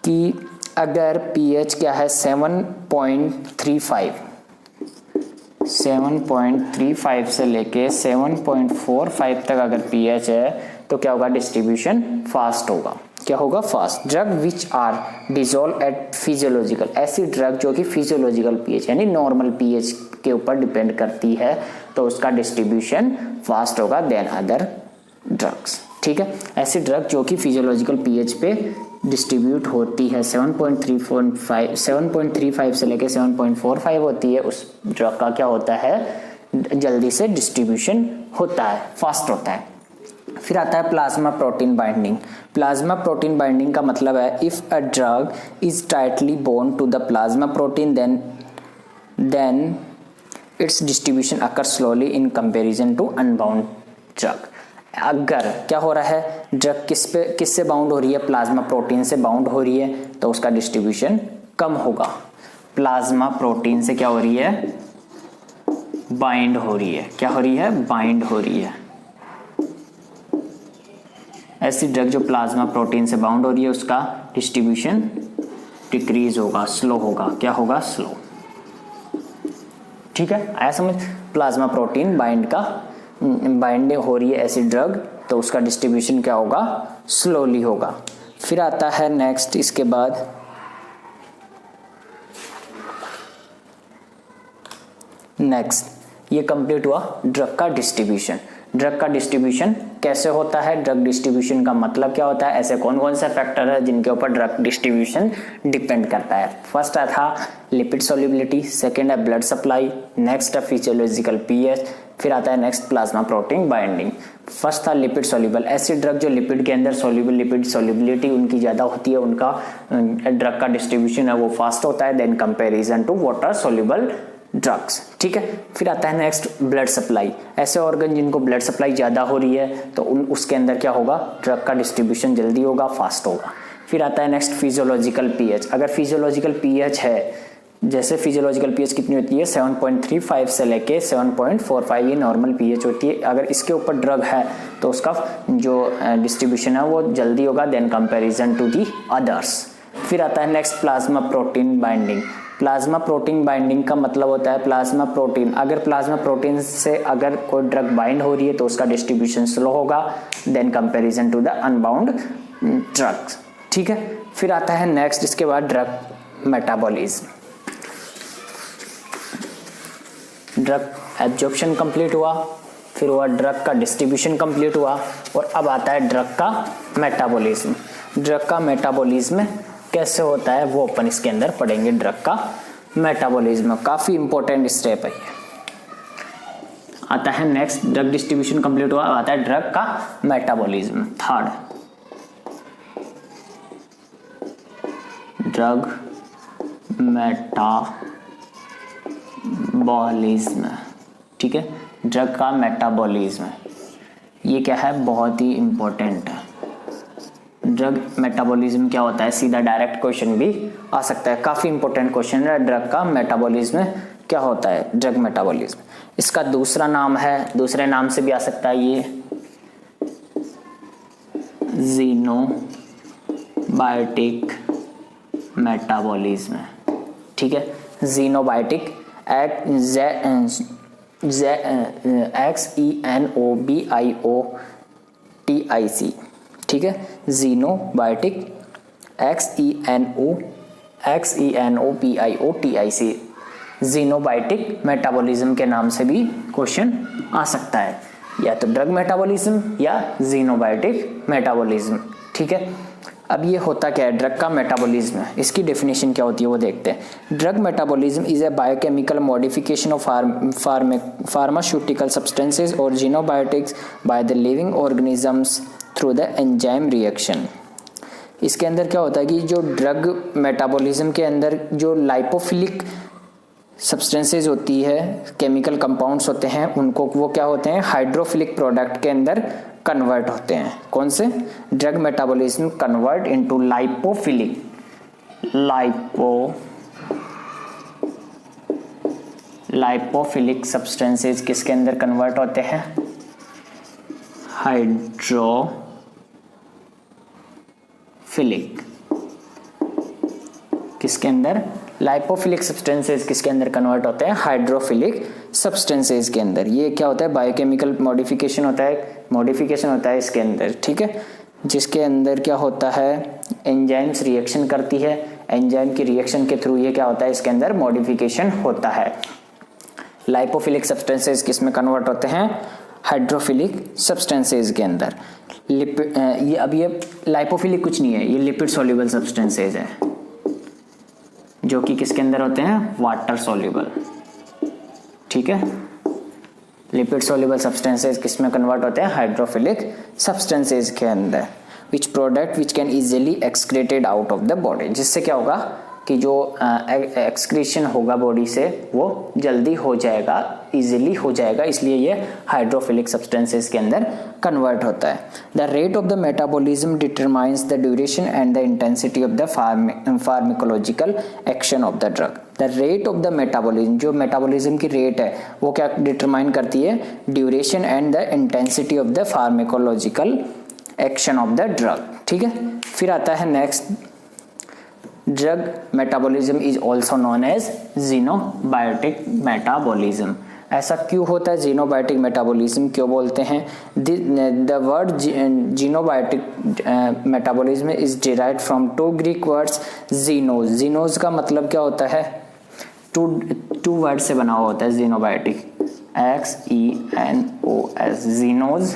कि अगर पीएच क्या है 7.35 से लेके 7.45 तक अगर पीएच है तो क्या होगा, डिस्ट्रीब्यूशन फास्ट होगा। क्या होगा, fast. Drug which are dissolve at physiological, ऐसी ड्रग जो कि फिजियोलॉजिकल पीएच यानी नॉर्मल पीएच के ऊपर डिपेंड करती है तो उसका डिस्ट्रीब्यूशन फास्ट होगा देन अदर ड्रग्स। ठीक है, ऐसी ड्रग जो कि फिजियोलॉजिकल पीएच पे डिस्ट्रीब्यूट होती है 7.35 से लेके 7.45 होती है, उस ड्रग का क्या होता है, जल्दी से डिस्ट्रीब्यूशन होता है, फास्ट होता है। फिर आता है plasma protein binding. Plasma protein binding का मतलब है if a drug is tightly bond to the plasma protein then its distribution occur slowly in comparison to unbound drug. अगर क्या हो रहा है, ड्रग किससे बाउंड हो रही है, प्लाज्मा प्रोटीन से बाउंड हो रही है तो उसका डिस्ट्रीब्यूशन कम होगा। प्लाज्मा प्रोटीन से क्या हो रही है, बाइंड हो रही है। क्या हो रही है, बाइंड हो रही है। ऐसी ड्रग जो प्लाज्मा प्रोटीन से बाउंड हो रही है उसका डिस्ट्रीब्यूशन डिक्रीज होगा, स्लो होगा। क्या होगा, स्लो। ठीक है, आया समझ? प्लाज्मा प्रोटीन बाइंड हो रही है ऐसी ड्रग तो उसका डिस्ट्रीब्यूशन क्या होगा, स्लोली होगा। फिर आता है नेक्स्ट, इसके बाद नेक्स्ट ये कंप्लीट हुआ ड्रग का डिस्ट्रीब्यूशन। ड्रग का डिस्ट्रीब्यूशन कैसे होता है, ड्रग डिस्ट्रीब्यूशन का मतलब क्या होता है, ऐसे कौन कौन से फैक्टर है जिनके ऊपर ड्रग डिस्ट्रीब्यूशन डिपेंड करता है। फर्स्ट था लिपिड सॉल्युबिलिटी, सेकंड है ब्लड सप्लाई, नेक्स्ट है फिजियोलॉजिकल पीएच, फिर आता है next plasma protein binding. First था लिपिड सॉल्युबल, ऐसी ड्रग जो लिपिड के अंदर सॉल्युबल, लिपिड सॉल्युबिलिटी उनकी ज़्यादा होती है, उनका ड्रग का डिस्ट्रीब्यूशन है वो फास्ट होता है than comparison to water soluble drugs, ठीक है। फिर आता है नेक्स्ट ब्लड सप्लाई, ऐसे ऑर्गन जिनको ब्लड सप्लाई ज़्यादा हो रही है तो उसके अंदर क्या होगा, ड्रग का डिस्ट्रीब्यूशन जल्दी होगा, फास्ट होगा। फिर आता है नेक्स्ट फिजियोलॉजिकल पीएच, अगर फिजियोलॉजिकल पीएच है, जैसे फिजियोलॉजिकल पीएच कितनी होती है 7.35 से लेके 7.45 ये नॉर्मल पीएच होती है, अगर इसके ऊपर ड्रग है तो उसका जो डिस्ट्रीब्यूशन है वो जल्दी होगा than comparison to the others. फिर आता है next plasma protein binding. Plasma protein binding का मतलब होता है प्लाज्मा प्रोटीन, अगर प्लाज्मा प्रोटीन से अगर कोई ड्रग बाइंड हो रही है तो उसका डिस्ट्रीब्यूशन स्लो होगा than comparison to the unbound drugs, ठीक है। फिर आता है नेक्स्ट, इसके बाद drug metabolism. Drug absorption complete हुआ, फिर हुआ ड्रग का डिस्ट्रीब्यूशन कंप्लीट हुआ, और अब आता है ड्रग का मेटाबॉलिज्म। ड्रग का मेटाबॉलिज्म कैसे होता है वो अपन इसके अंदर पढ़ेंगे। ड्रग का मेटाबॉलिज्म काफी इंपॉर्टेंट स्टेप है ये। आता है नेक्स्ट, ड्रग डिस्ट्रीब्यूशन कंप्लीट हुआ, आता है ड्रग का मेटाबॉलिज्म। थर्ड, ड्रग मेटाबॉलिज्म, ठीक है। ड्रग का मेटाबॉलिज्म ये क्या है, बहुत ही इंपॉर्टेंट है। ड्रग मेटाबॉलिज्म क्या होता है, सीधा डायरेक्ट क्वेश्चन भी आ सकता है, काफी इंपॉर्टेंट क्वेश्चन है। ड्रग का मेटाबॉलिज्म क्या होता है, ड्रग मेटाबॉलिज्म, इसका दूसरा नाम है, दूसरे नाम से भी आ सकता है ये ज़ीनोबायोटिक मेटाबॉलिज्म, ठीक है। ज़ीनोबायोटिक XENOBIOTIC, ठीक है। ज़ीनोबायोटिक XENOBIOTIC, ज़ीनोबायोटिक मेटाबॉलिज्म के नाम से भी क्वेश्चन आ सकता है, या तो ड्रग मेटाबॉलिज्म या ज़ीनोबायोटिक मेटाबॉलिज्म, ठीक है। अब ये होता क्या है ड्रग का मेटाबॉलिज्म, इसकी डेफिनेशन क्या होती है वो देखते हैं। Drug metabolism is a biochemical modification of pharmaceutical substances और xenobiotics by the living organisms through the enzyme reaction. इसके अंदर क्या होता है कि जो ड्रग मेटाबॉलिज्म के अंदर जो लाइपोफिलिक सब्सटेंसेज होती है, केमिकल कंपाउंड्स होते हैं, उनको वो क्या होते हैं हाइड्रोफिलिक प्रोडक्ट के अंदर कन्वर्ट होते हैं। कौन से, drug metabolism convert into lipophilic substances किसके अंदर कन्वर्ट होते हैं, हाइड्रोफिलिक, किसके अंदर, लाइपोफिलिक सब्सटेंसेज किसके अंदर कन्वर्ट होते हैं, हाइड्रोफिलिक सब्सटेंसेज के अंदर। ये क्या होता है बायोकेमिकल मॉडिफिकेशन होता है इसके अंदर, ठीक है, जिसके अंदर क्या होता है एंजाइम्स रिएक्शन करती है, एंजाइम की रिएक्शन के थ्रू ये क्या होता है इसके अंदर मॉडिफिकेशन होता है। लाइपोफिलिक सब्सटेंसेज किस में कन्वर्ट होते हैं, हाइड्रोफिलिक सब्सटेंसेज के अंदर। ये अब ये लाइपोफिलिक कुछ नहीं है, ये लिपिड सॉल्युबल सब्सटेंसेज है जो कि किसके अंदर होते हैं, वाटर सॉल्युबल, ठीक है। लिपिड सॉल्युबल सब्सटेंसेज किस में कन्वर्ट होते हैं, हाइड्रोफिलिक सब्सटेंसेज के अंदर। Which product which can easily excreted out of the body, जिससे क्या होगा कि जो एक्सक्रीशन होगा बॉडी से वो जल्दी हो जाएगा, इजीली हो जाएगा, इसलिए ये हाइड्रोफिलिक सब्सटेंसेस के अंदर कन्वर्ट होता है। The rate of the metabolism determines the duration and the intensity of the pharmacological action of the drug. The rate of the metabolism, जो मेटाबॉलिज्म की रेट है वो क्या डिटरमाइन करती है, duration and the intensity of the pharmacological action of the drug, ठीक है। फिर आता है next, drug metabolism is also known as xenobiotic metabolism. ऐसा क्यों होता है? जीनोबायोटिक मेटाबॉलिज्म क्यों बोलते हैं? The word xenobiotic metabolism is derived from two Greek words xenos. Xenos का मतलब क्या होता है? टू वर्ड से बना हुआ होता है जीनोबायोटिक, XENOS, जीनोज।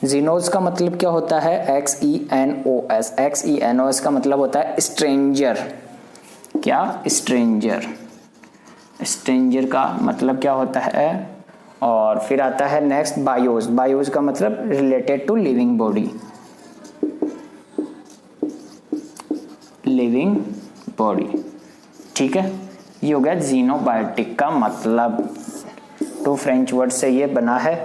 जीनोज का मतलब क्या होता है? XENOS। XENOS का मतलब होता है स्ट्रेंजर। क्या? स्ट्रेंजर। स्ट्रेंजर का मतलब क्या होता है? और फिर आता है नेक्स्ट बायोज। बायोज का मतलब related to living body, living body. ठीक है, ये हो गया जीनोबायोटिक का मतलब। तो फ्रेंच वर्ड से ये बना है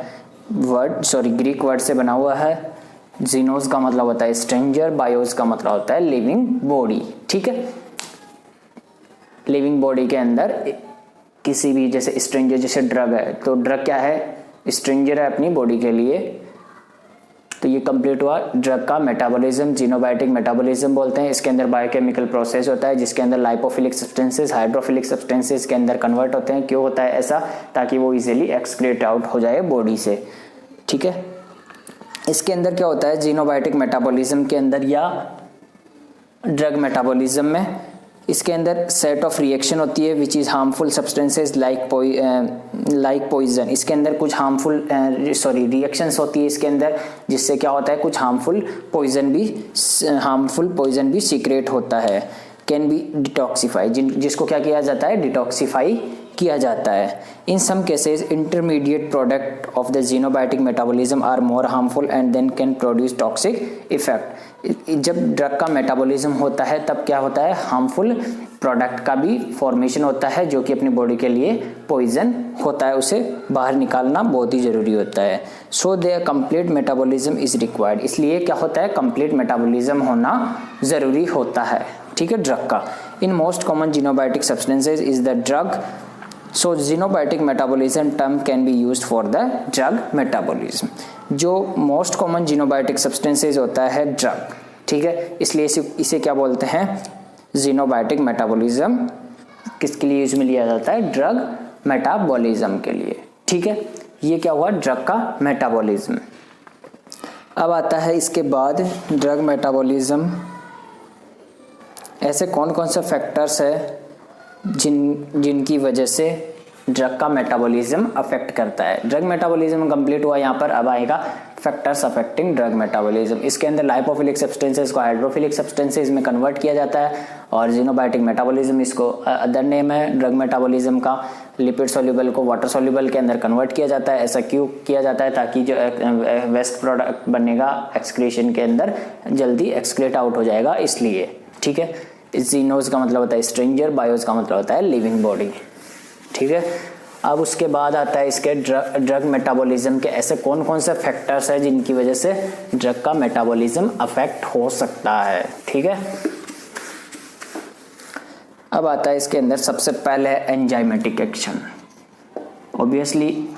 ग्रीक वर्ड से बना हुआ है। जीनोस का मतलब होता है स्ट्रेंजर, बायोस का मतलब होता है लिविंग बॉडी। ठीक है, लिविंग बॉडी के अंदर किसी भी, जैसे स्ट्रेंजर, जैसे ड्रग है, तो ड्रग क्या है? स्ट्रेंजर है अपनी बॉडी के लिए। तो ये कंप्लीट हुआ ड्रग का मेटाबॉलिज्म, जीनोबायोटिक मेटाबॉलिज्म बोलते हैं। इसके अंदर बायोकेमिकल प्रोसेस होता है जिसके अंदर लाइपोफिलिक सब्सटेंसेस हाइड्रोफिलिक सब्सटेंसेस के अंदर कन्वर्ट होते हैं। क्यों होता है ऐसा? ताकि वो इजीली एक्सक्रीट आउट हो जाए बॉडी से। ठीक है, इसके अंदर क्या होता है जीनोबायोटिक मेटाबॉलिज्म के अंदर या ड्रग मेटाबॉलिज्म में? इसके अंदर सेट ऑफ रिएक्शन होती है which is harmful substances like poison. इसके अंदर कुछ हार्मफुल रिएक्शंस होती है इसके अंदर, जिससे क्या होता है कुछ हार्मफुल पॉइजन भी सीक्रेट होता है। कैन बी डिटॉक्सिफाई, जिसको क्या किया जाता है? डिटॉक्सिफाई किया जाता है। In some cases intermediate product of the xenobiotic metabolism are more harmful and then can produce toxic effect. जब ड्रग का मेटाबॉलिज्म होता है तब क्या होता है? हार्मफुल प्रोडक्ट का भी फॉर्मेशन होता है जो कि अपनी बॉडी के लिए पॉइजन होता है, उसे बाहर निकालना बहुत ही जरूरी होता है। So the complete metabolism is required. इसलिए क्या होता है? कंप्लीट मेटाबॉलिज्म होना जरूरी होता है। ठीक है, ड्रग का। In most common xenobiotic substances is the drug. So xenobiotic metabolism term can be used for the drug metabolism. जो मोस्ट कॉमन जीनोबायोटिक सब्सटेंसेज होता है ड्रग, ठीक है, इसलिए इसे क्या बोलते हैं? Xenobiotic metabolism. किसके लिए यूज में लिया जाता है? ड्रग मेटाबॉलिज्म के लिए। ठीक है, ये क्या हुआ? ड्रग का मेटाबॉलिज्म। अब आता है इसके बाद ड्रग मेटाबॉलिज्म। ऐसे कौन कौन से फैक्टर्स है जिनकी वजह से ड्रग का मेटाबॉलिज्म अफेक्ट करता है? ड्रग मेटाबॉलिज्म कंप्लीट हुआ। यहाँ पर अब आएगा फैक्टर्स अफेक्टिंग ड्रग मेटाबॉलिज्म। इसके अंदर लाइपोफिलिक सब्सटेंसेस को हाइड्रोफिलिक सब्सटेंसेस में कन्वर्ट किया जाता है और जीनोबायोटिक मेटाबॉलिज्म इसको अदर नेम है ड्रग मेटाबॉलिज्म का। लिपिड सोल्यूबल को वाटर सोल्यूबल के अंदर कन्वर्ट किया जाता है। ऐसा क्यों किया जाता है? ताकि जो वेस्ट प्रोडक्ट बनेगा एक्सक्रीशन के अंदर जल्दी एक्सक्रीट आउट हो जाएगा, इसलिए। ठीक है, जीनोज का मतलब होता है स्ट्रेंजर, बायोज का मतलब होता है लिविंग बॉडी। ठीक है, अब उसके बाद आता है इसके ड्रग मेटाबॉलिज्म के ऐसे कौन कौन से फैक्टर्स हैं जिनकी वजह से ड्रग का मेटाबॉलिज्म अफेक्ट हो सकता है। ठीक है, अब आता है इसके अंदर सबसे पहले एंजाइमेटिक एक्शन। ऑब्वियसली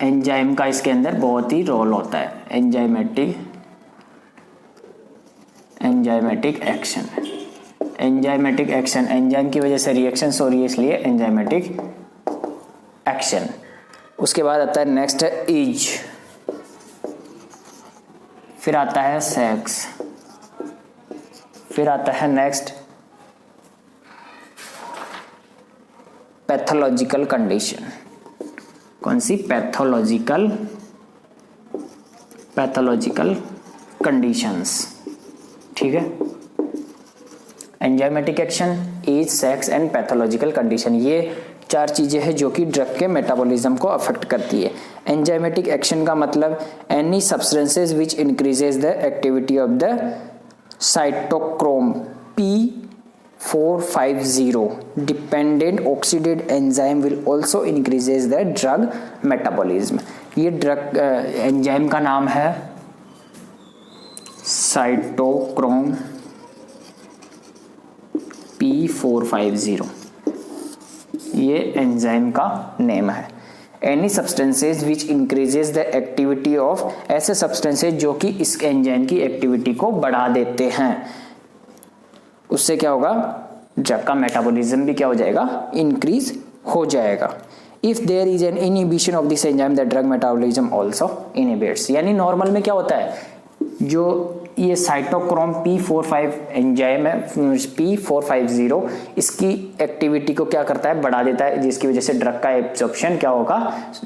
एंजाइम का इसके अंदर बहुत ही रोल होता है। Enzymatic action, enzymatic action, enzyme की वजह से रिएक्शंस हो रही है, इसलिए एंजाइमेटिक एक्शन। उसके बाद आता है नेक्स्ट है एज, फिर आता है सेक्स, फिर आता है नेक्स्ट पैथोलॉजिकल कंडीशन। कौन सी? Pathological conditions. ठीक है, enzymatic action, age, sex and pathological condition, ये 4 चीजें हैं जो कि ड्रग के मेटाबॉलिज्म को अफेक्ट करती है। एंजाइमेटिक एक्शन का मतलब any substances which increases the activity of the cytochrome P450 dependent oxidate enzyme will also increases the drug metabolism. ये ड्रग एंजाइम का नाम है साइटोक्रोम P450, ये एंजाइम का नेम है। Any substances which increases the activity of, ऐसे substances जो कि इस एंजाइम की एक्टिविटी को बढ़ा देते हैं, उससे क्या होगा? ड्रग का मेटाबॉलिज्म भी क्या हो जाएगा? इंक्रीज हो जाएगा। If there is an inhibition of this enzyme the drug metabolism also inhibits. यानी नॉर्मल में क्या होता है, जो ये साइटोक्रोम P45 एंजाइम है P450, इसकी एक्टिविटी को क्या करता है, बढ़ा देता है, जिसकी वजह से ड्रग का एब्जॉर्प्शन क्या होगा,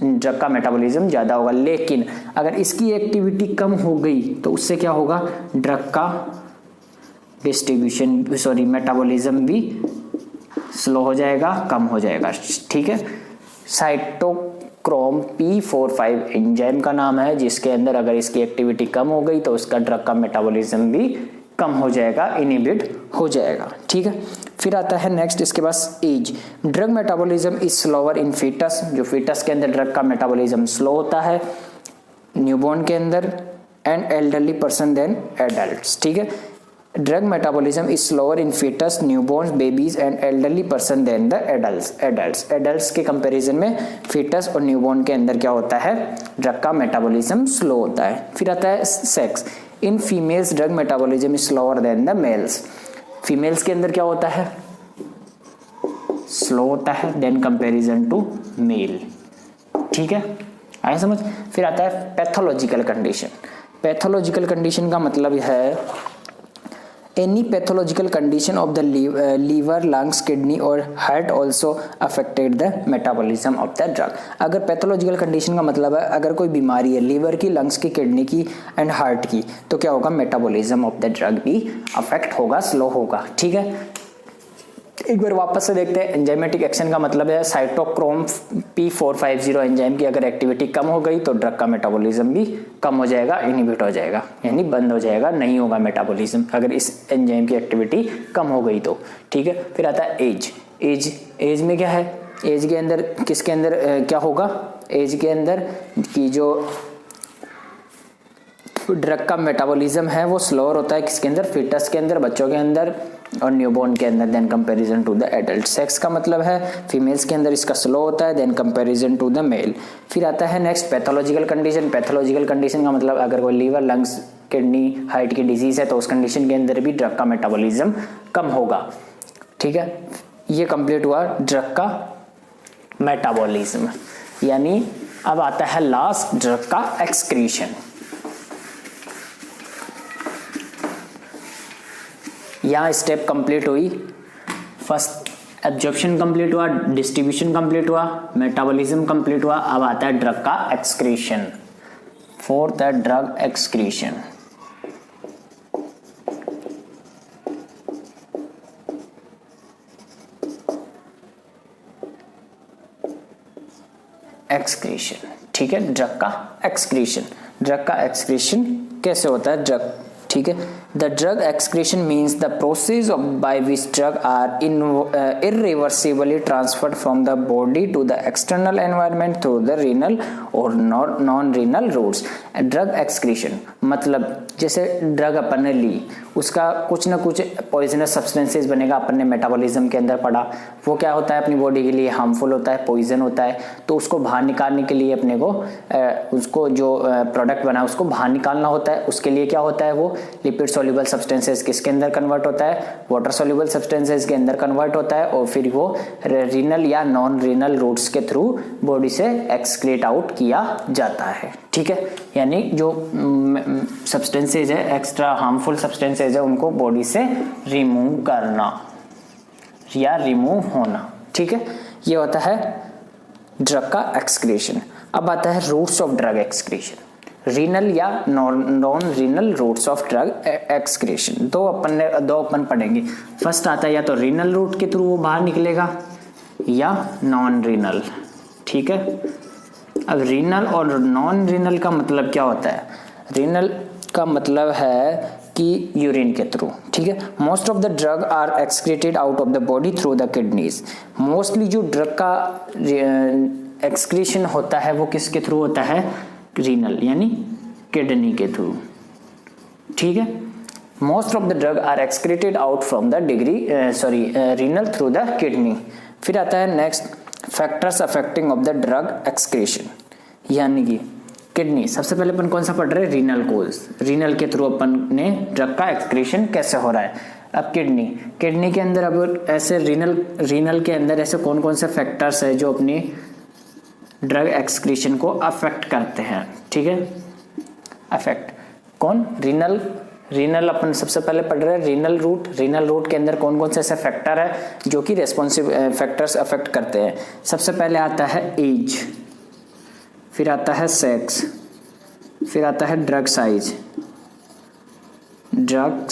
ड्रग का मेटाबॉलिज्म ज़्यादा होगा। लेकिन अगर इसकी एक्टिविटी कम हो गई तो उससे क्या होगा, ड्रग का डिस्ट्रीब्यूशन मेटाबॉलिज्म भी स्लो हो जाएगा, कम हो जाएगा। ठीक है, साइटोक्रोम P45 एंजाइम का नाम है, जिसके अंदर अगर इसकी एक्टिविटी कम हो गई तो उसका ड्रग का मेटाबॉलिज्म भी कम हो जाएगा, इनहिबिट हो जाएगा। ठीक है, फिर आता है नेक्स्ट इसके पास age. Drug metabolism is slower in foetus, जो फीटस के अंदर ड्रग का मेटाबॉलिज्म स्लो होता है, न्यूबॉर्न के अंदर, and elderly person than adults. ठीक है, drug metabolism is slower in fetus, newborn, babies and elderly person than the adults के कंपैरिजन में फीटस और न्यूबॉर्न के अंदर क्या होता है, ड्रग का मेटाबॉलिज्म स्लो होता है। फिर आता है sex. In females drug metabolism is slower then the mails. Females के अंदर क्या होता है, स्लो होता है देन कंपैरिजन टू मेल। ठीक है, आया समझ। फिर आता है पैथोलॉजिकल कंडीशन। पैथोलॉजिकल कंडीशन का मतलब है any pathological condition of the liver, lungs, kidney or heart also affected the metabolism of the drug। अगर pathological condition का मतलब है अगर कोई बीमारी है लीवर की, लंग्स की, किडनी की एंड हार्ट की, तो क्या होगा, मेटाबॉलिज्म ऑफ द ड्रग भी अफेक्ट होगा, स्लो होगा। ठीक है, एक बार वापस से देखते हैं। एंजाइमेटिक एक्शन का मतलब है साइटोक्रोम P450 एंजाइम की अगर एक्टिविटी कम हो गई तो ड्रग का मेटाबॉलिज्म भी कम हो जाएगा, इनहिबिट हो जाएगा, यानी बंद हो जाएगा, नहीं होगा मेटाबॉलिज्म अगर इस एंजाइम की एक्टिविटी कम हो गई तो। ठीक है, फिर आता है एज में क्या है, एज के अंदर किसके अंदर क्या होगा, एज के अंदर की जो ड्रग का मेटाबॉलिज्म है वो स्लोअर होता है, किसके अंदर, फीटस के अंदर, बच्चों के अंदर और न्यूबॉर्न के अंदर, than comparison to the adult. Sex का मतलब है फीमेल्स के अंदर इसका स्लो होता है than comparison to the male. फिर आता है next pathological condition. Pathological condition का मतलब अगर कोई लीवर, लंग्स, किडनी, हार्ट की डिजीज है तो उस कंडीशन के अंदर भी ड्रग का मेटाबॉलिज्म कम होगा। ठीक है, ये कंप्लीट हुआ ड्रग का मेटाबॉलिज्म। यानी अब आता है लास्ट ड्रग का एक्सक्रीशन। यहाँ स्टेप कंप्लीट हुई, फर्स्ट एब्जॉर्प्शन कंप्लीट हुआ, डिस्ट्रीब्यूशन कंप्लीट हुआ, मेटाबॉलिज्म कंप्लीट हुआ। अब आता है ड्रग का एक्सक्रीशन। फोर्थ है ड्रग एक्सक्रीशन। एक्सक्रीशन, ठीक है, ड्रग का एक्सक्रीशन। ड्रग का एक्सक्रीशन कैसे होता है, ड्रग, ठीक है, the drug excretion means the process by which drug are irreversibly transferred from the body to the external environment through the renal or non-renal routes। Drug excretion मतलब जैसे drug अपन ने ली, उसका कुछ ना कुछ पॉइजनस सब्सटेंसेस बनेगा, अपन ने मेटाबॉलिज्म के अंदर पढ़ा, वो क्या होता है अपनी बॉडी के लिए हार्मफुल होता है, पॉइजन होता है, तो उसको बाहर निकालने के लिए अपने को उसको जो प्रोडक्ट बना उसको बाहर निकालना होता है। उसके लिए क्या होता है, वो लिपिड सॉल्युबल सब्सटेंसेस किसके अंदर कन्वर्ट होता है, वाटर सॉल्युबल सब्सटेंसेस के अंदर कन्वर्ट होता है, और फिर वो रीनल या नॉन रीनल रूट्स के थ्रू बॉडी से एक्सक्रीट आउट किया जाता है। ठीक है, यानी जो सब्सटेंसेज है, एक्स्ट्रा हार्मफुल सब्सटेंसेज है, उनको बॉडी से रिमूव करना या रिमूव होना। ठीक है, ये होता है ड्रग का एक्सक्रीशन। अब आता है routes of drug excretion, renal या non renal routes of drug excretion. दो अपन पढ़ेंगे। फर्स्ट आता है या तो रीनल रूट के थ्रू वो बाहर निकलेगा या नॉन रीनल। ठीक है, अब रीनल और नॉन रीनल का मतलब क्या होता है, रीनल का मतलब है कि यूरिन के थ्रू। ठीक है, most of the drug are excreted out of the body through the kidneys. Mostly जो ड्रग का एक्सक्रीशन होता है वो किसके थ्रू होता है, रीनल यानी किडनी के थ्रू। ठीक है, most of the drug are excreted out from the renal through the kidney. फिर आता है next factors affecting of the drug excretion, यानी कि किडनी। सबसे पहले अपन कौन सा पढ़ रहे हैं, रीनल कोज, रीनल के थ्रू अपन ने ड्रग का एक्सक्रीशन कैसे हो रहा है। अब किडनी के अंदर अब ऐसे रीनल के अंदर ऐसे कौन कौन से फैक्टर्स है जो अपनी ड्रग एक्सक्रीशन को अफेक्ट करते हैं, ठीक है। अफेक्ट कौन? रीनल अपन सबसे पहले पढ़ रहे हैं रीनल रूट के अंदर कौन कौन से ऐसे फैक्टर है जो कि रेस्पॉन्सिव फैक्टर्स अफेक्ट करते हैं। सबसे पहले आता है एज, फिर आता है सेक्स, फिर आता है ड्रग साइज, ड्रग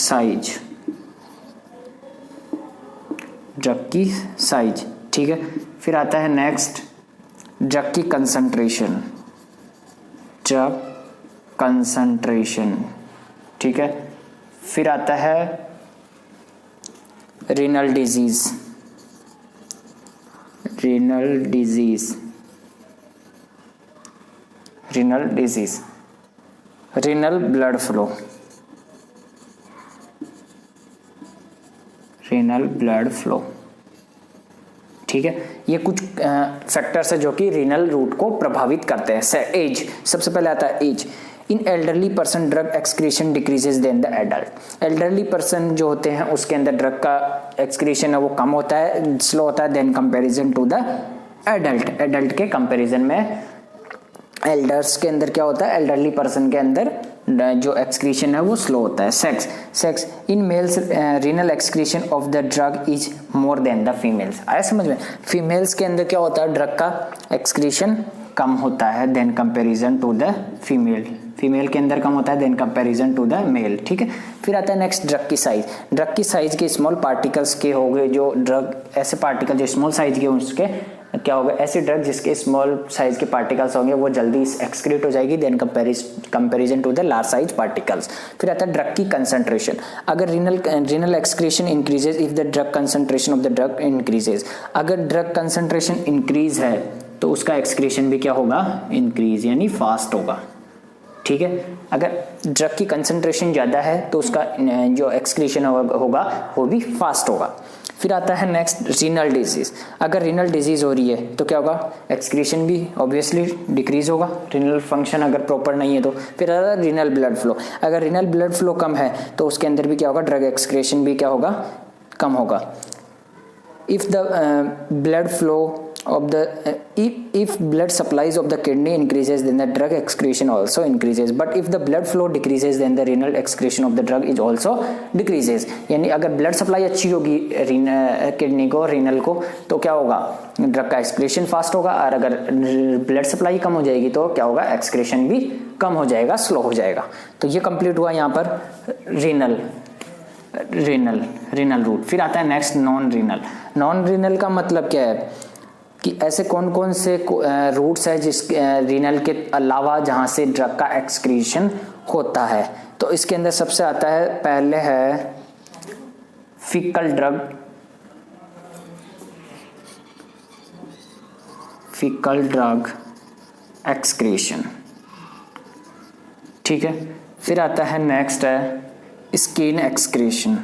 की साइज, ठीक है। फिर आता है नेक्स्ट ड्रग की कंसंट्रेशन, ठीक है। फिर आता है renal disease, renal blood flow, ठीक है। ये कुछ फैक्टर्स है जो कि रीनल रूट को प्रभावित करते हैं। एज, सबसे पहले आता है age. In elderly person drug excretion decreases than the adult. Elderly person जो होते हैं उसके अंदर ड्रग का एक्सक्रीशन है वो कम होता है, स्लो होता है than comparison to the adult के कंपैरिजन में एल्डर्स के अंदर क्या होता है, एल्डरली पर्सन के अंदर जो एक्सक्रीशन है वो स्लो होता है। Sex in males renal excretion of the drug is more than the females. आया समझ में? फीमेल्स के अंदर क्या होता है, ड्रग का एक्सक्रीशन कम होता है than comparison to the female के अंदर कम होता है than comparison to the male, ठीक है। फिर आता है नेक्स्ट ड्रग की साइज के स्मॉल पार्टिकल्स के हो गए, जो ड्रग ऐसे पार्टिकल जो स्मॉल साइज के उसके क्या होगा, ऐसी ड्रग जिसके स्मॉल साइज के पार्टिकल्स होंगे वो जल्दी एक्सक्रीट हो जाएगी than comparison to the large size particles. फिर आता है ड्रग की कंसंट्रेशन। अगर renal excretion increases if the drug concentration of the drug increases. अगर ड्रग कंसंट्रेशन इंक्रीज है तो उसका एक्सक्रीशन भी क्या होगा, इंक्रीज यानी फास्ट होगा, ठीक है। अगर ड्रग की कंसंट्रेशन ज़्यादा है तो उसका जो एक्सक्रीशन होगा वो भी फास्ट होगा। फिर आता है नेक्स्ट रीनल डिजीज। अगर रीनल डिजीज हो रही है तो क्या होगा, एक्सक्रीशन भी ऑब्वियसली डिक्रीज होगा, रीनल फंक्शन अगर प्रॉपर नहीं है तो। फिर आता है रीनल ब्लड फ्लो। अगर रीनल ब्लड फ्लो कम है तो उसके अंदर भी क्या होगा, ड्रग एक्सक्रीशन भी क्या होगा, कम होगा। If the blood flow of the if blood supplies of the kidney increases then the drug excretion also increases, but if the blood flow decreases then the renal excretion of the drug is also decreases। यानी अगर blood supply अच्छी होगी kidney को, renal को, तो क्या होगा, drug का एक्सक्रीशन फास्ट होगा। और अगर ब्लड सप्लाई कम हो जाएगी तो क्या होगा, एक्सक्रीशन भी कम हो जाएगा, स्लो हो जाएगा। तो ये कंप्लीट हुआ यहाँ पर रीनल रूट। फिर आता है नेक्स्ट नॉन रीनल का मतलब क्या है कि ऐसे कौन कौन से रूट्स है जिस रीनल के अलावा जहां से ड्रग का एक्सक्रीशन होता है। तो इसके अंदर सबसे आता है, पहले है फीकल ड्रग एक्सक्रीशन, ठीक है। फिर आता है नेक्स्ट है स्किन एक्सक्रीशन,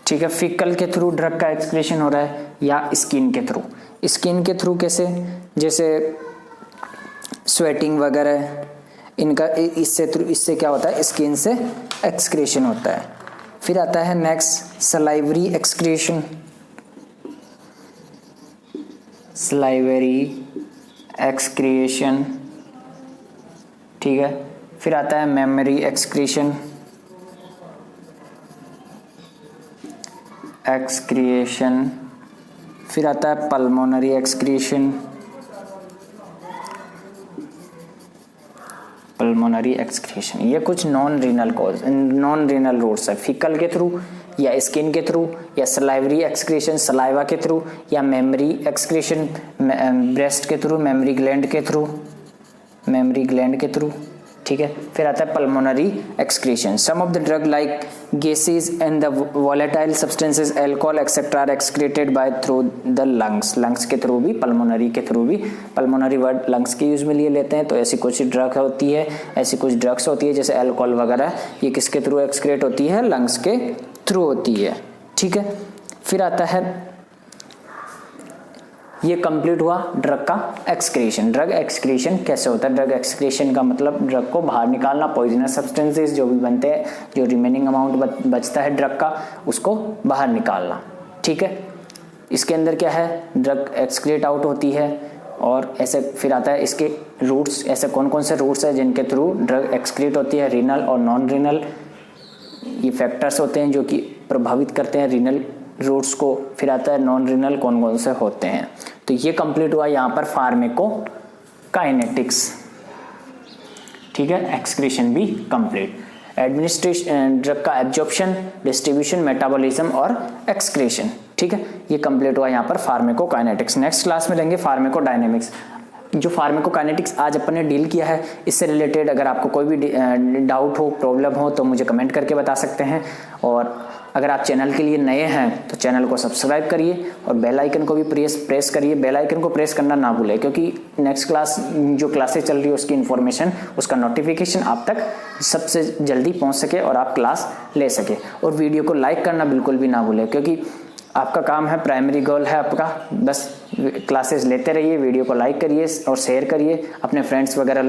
ठीक है। फीकल के थ्रू ड्रग का एक्सक्रीशन हो रहा है या स्किन के थ्रू कैसे, जैसे स्वेटिंग वगैरह इनका इससे क्या होता है, स्किन से एक्सक्रीशन होता है। फिर आता है नेक्स्ट सलाइवरी एक्सक्रीशन, ठीक है। फिर आता है मेमोरी एक्सक्रीशन, फिर आता है पल्मोनरी एक्सक्रीशन, ये कुछ नॉन रीनल रूट्स है, फीकल के थ्रू या स्किन के थ्रू या सलाइवरी एक्सक्रीशन सलाइवा के थ्रू या मेमोरी एक्सक्रीशन ब्रेस्ट के थ्रू, मेमोरी ग्लैंड के थ्रू, ठीक है। फिर आता है pulmonary excretion. Some of the drug like gases and the volatile substances alcohol etcetera are excreted by through the lungs के थ्रू भी, पल्मोनरी वर्ड लंग्स के यूज में लिए लेते हैं। तो ऐसी कुछ ड्रग्स होती है जैसे अल्कोहल वगैरह, ये किसके थ्रू एक्सक्रीट होती है, लंग्स के थ्रू होती है, ठीक है। फिर आता है, ये कंप्लीट हुआ ड्रग का एक्सक्रीशन। ड्रग एक्सक्रीशन कैसे होता है, ड्रग एक्सक्रीशन का मतलब ड्रग को बाहर निकालना, पॉइजनस सब्सटेंसेस जो भी बनते हैं, जो रिमेनिंग अमाउंट बचता है ड्रग का, उसको बाहर निकालना, ठीक है। इसके अंदर क्या है, ड्रग एक्सक्रीट आउट होती है, और ऐसे फिर आता है इसके रूट्स, ऐसे कौन कौन से रूट्स है जिनके थ्रू ड्रग एक्सक्रीट होती है, रीनल और नॉन रीनल ये फैक्टर्स होते हैं जो कि प्रभावित करते हैं रीनल रूट्स को। फिर आता है नॉन रीनल कौन कौन से होते हैं। तो ये कंप्लीट हुआ यहाँ पर फार्मेकोकाइनेटिक्स, ठीक है, एक्सक्रीशन भी कंप्लीट, एडमिनिस्ट्रेशन, ड्रग का एब्जॉर्प्शन, डिस्ट्रीब्यूशन, मेटाबॉलिज्म और एक्सक्रीशन, ठीक है, ये कंप्लीट हुआ यहाँ पर फार्मेकोकाइनेटिक्स। नेक्स्ट क्लास में लेंगे फार्मेकोडायनेमिक्स। जो फार्मेकोकाइनेटिक्स आज अपन ने डील किया है, इससे रिलेटेड अगर आपको कोई भी डाउट हो, प्रॉब्लम हो तो मुझे कमेंट करके बता सकते हैं। और अगर आप चैनल के लिए नए हैं तो चैनल को सब्सक्राइब करिए और बेल आइकन को भी प्रेस करिए। बेल आइकन को प्रेस करना ना भूलें, क्योंकि नेक्स्ट क्लास जो क्लासेस चल रही है उसकी इन्फॉर्मेशन, उसका नोटिफिकेशन आप तक सबसे जल्दी पहुंच सके और आप क्लास ले सके। और वीडियो को लाइक करना बिल्कुल भी ना भूलें, क्योंकि आपका काम है, प्राइमरी गोल है आपका, बस क्लासेस लेते रहिए, वीडियो को लाइक करिए और शेयर करिए, अपने फ्रेंड्स वगैरह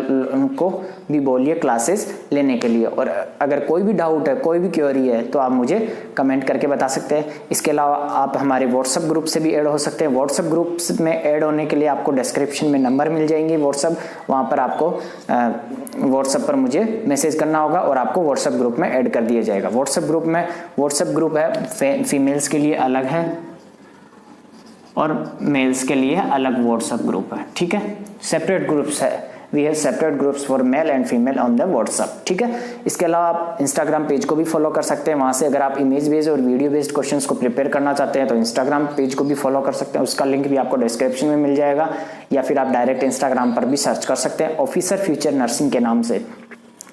को भी बोलिए क्लासेस लेने के लिए। और अगर कोई भी डाउट है, कोई भी क्वेरी है तो आप मुझे कमेंट करके बता सकते हैं। इसके अलावा आप हमारे व्हाट्सएप ग्रुप से भी ऐड हो सकते हैं। व्हाट्सएप ग्रुप में ऐड होने के लिए आपको डिस्क्रिप्शन में नंबर मिल जाएंगे व्हाट्सएप, वहाँ पर आपको व्हाट्सएप पर मुझे मैसेज करना होगा और आपको व्हाट्सएप ग्रुप में ऐड कर दिया जाएगा। व्हाट्सएप ग्रुप है फीमेल्स के लिए अलग है और मेल्स के लिए अलग व्हाट्सएप ग्रुप है, ठीक है, सेपरेट ग्रुप्स है। We have separate groups for male and female on the WhatsApp, ठीक है। इसके अलावा आप इंस्टाग्राम पेज को भी फॉलो कर सकते हैं। वहाँ से अगर आप इमेज बेस्ड और वीडियो बेस्ड क्वेश्चंस को प्रिपेयर करना चाहते हैं तो इंस्टाग्राम पेज को भी फॉलो कर सकते हैं। उसका लिंक भी आपको डिस्क्रिप्शन में मिल जाएगा, या फिर आप डायरेक्ट इंस्टाग्राम पर भी सर्च कर सकते हैं ऑफिसर फ्यूचर नर्सिंग के नाम से।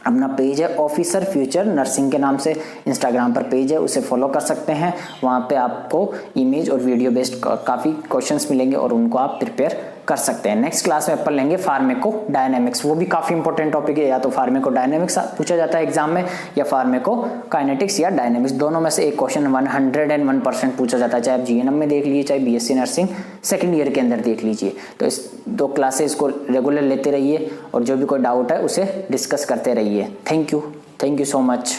अपना पेज है ऑफिसर फ्यूचर नर्सिंग के नाम से, इंस्टाग्राम पर पेज है, उसे फॉलो कर सकते हैं। वहाँ पे आपको इमेज और वीडियो बेस्ड काफ़ी क्वेश्चंस मिलेंगे और उनको आप प्रिपेयर कर सकते हैं। नेक्स्ट क्लास में अपन लेंगे फार्मेकोडायनेमिक्स, वो भी काफ़ी इंपॉर्टेंट टॉपिक है। या तो फार्मेकोडायनेमिक्स पूछा जाता है एग्जाम में, या फार्मेकोकाइनेटिक्स या डायनेमिक्स, दोनों में से एक क्वेश्चन 101% पूछा जाता है। चाहे आप जीएनएम में देख लीजिए, चाहे बीएससी नर्सिंग सेकेंड ईयर के अंदर देख लीजिए। तो इस 2 क्लासेस को रेगुलर लेते रहिए और जो भी कोई डाउट है उसे डिस्कस करते रहिए। Thank you so much.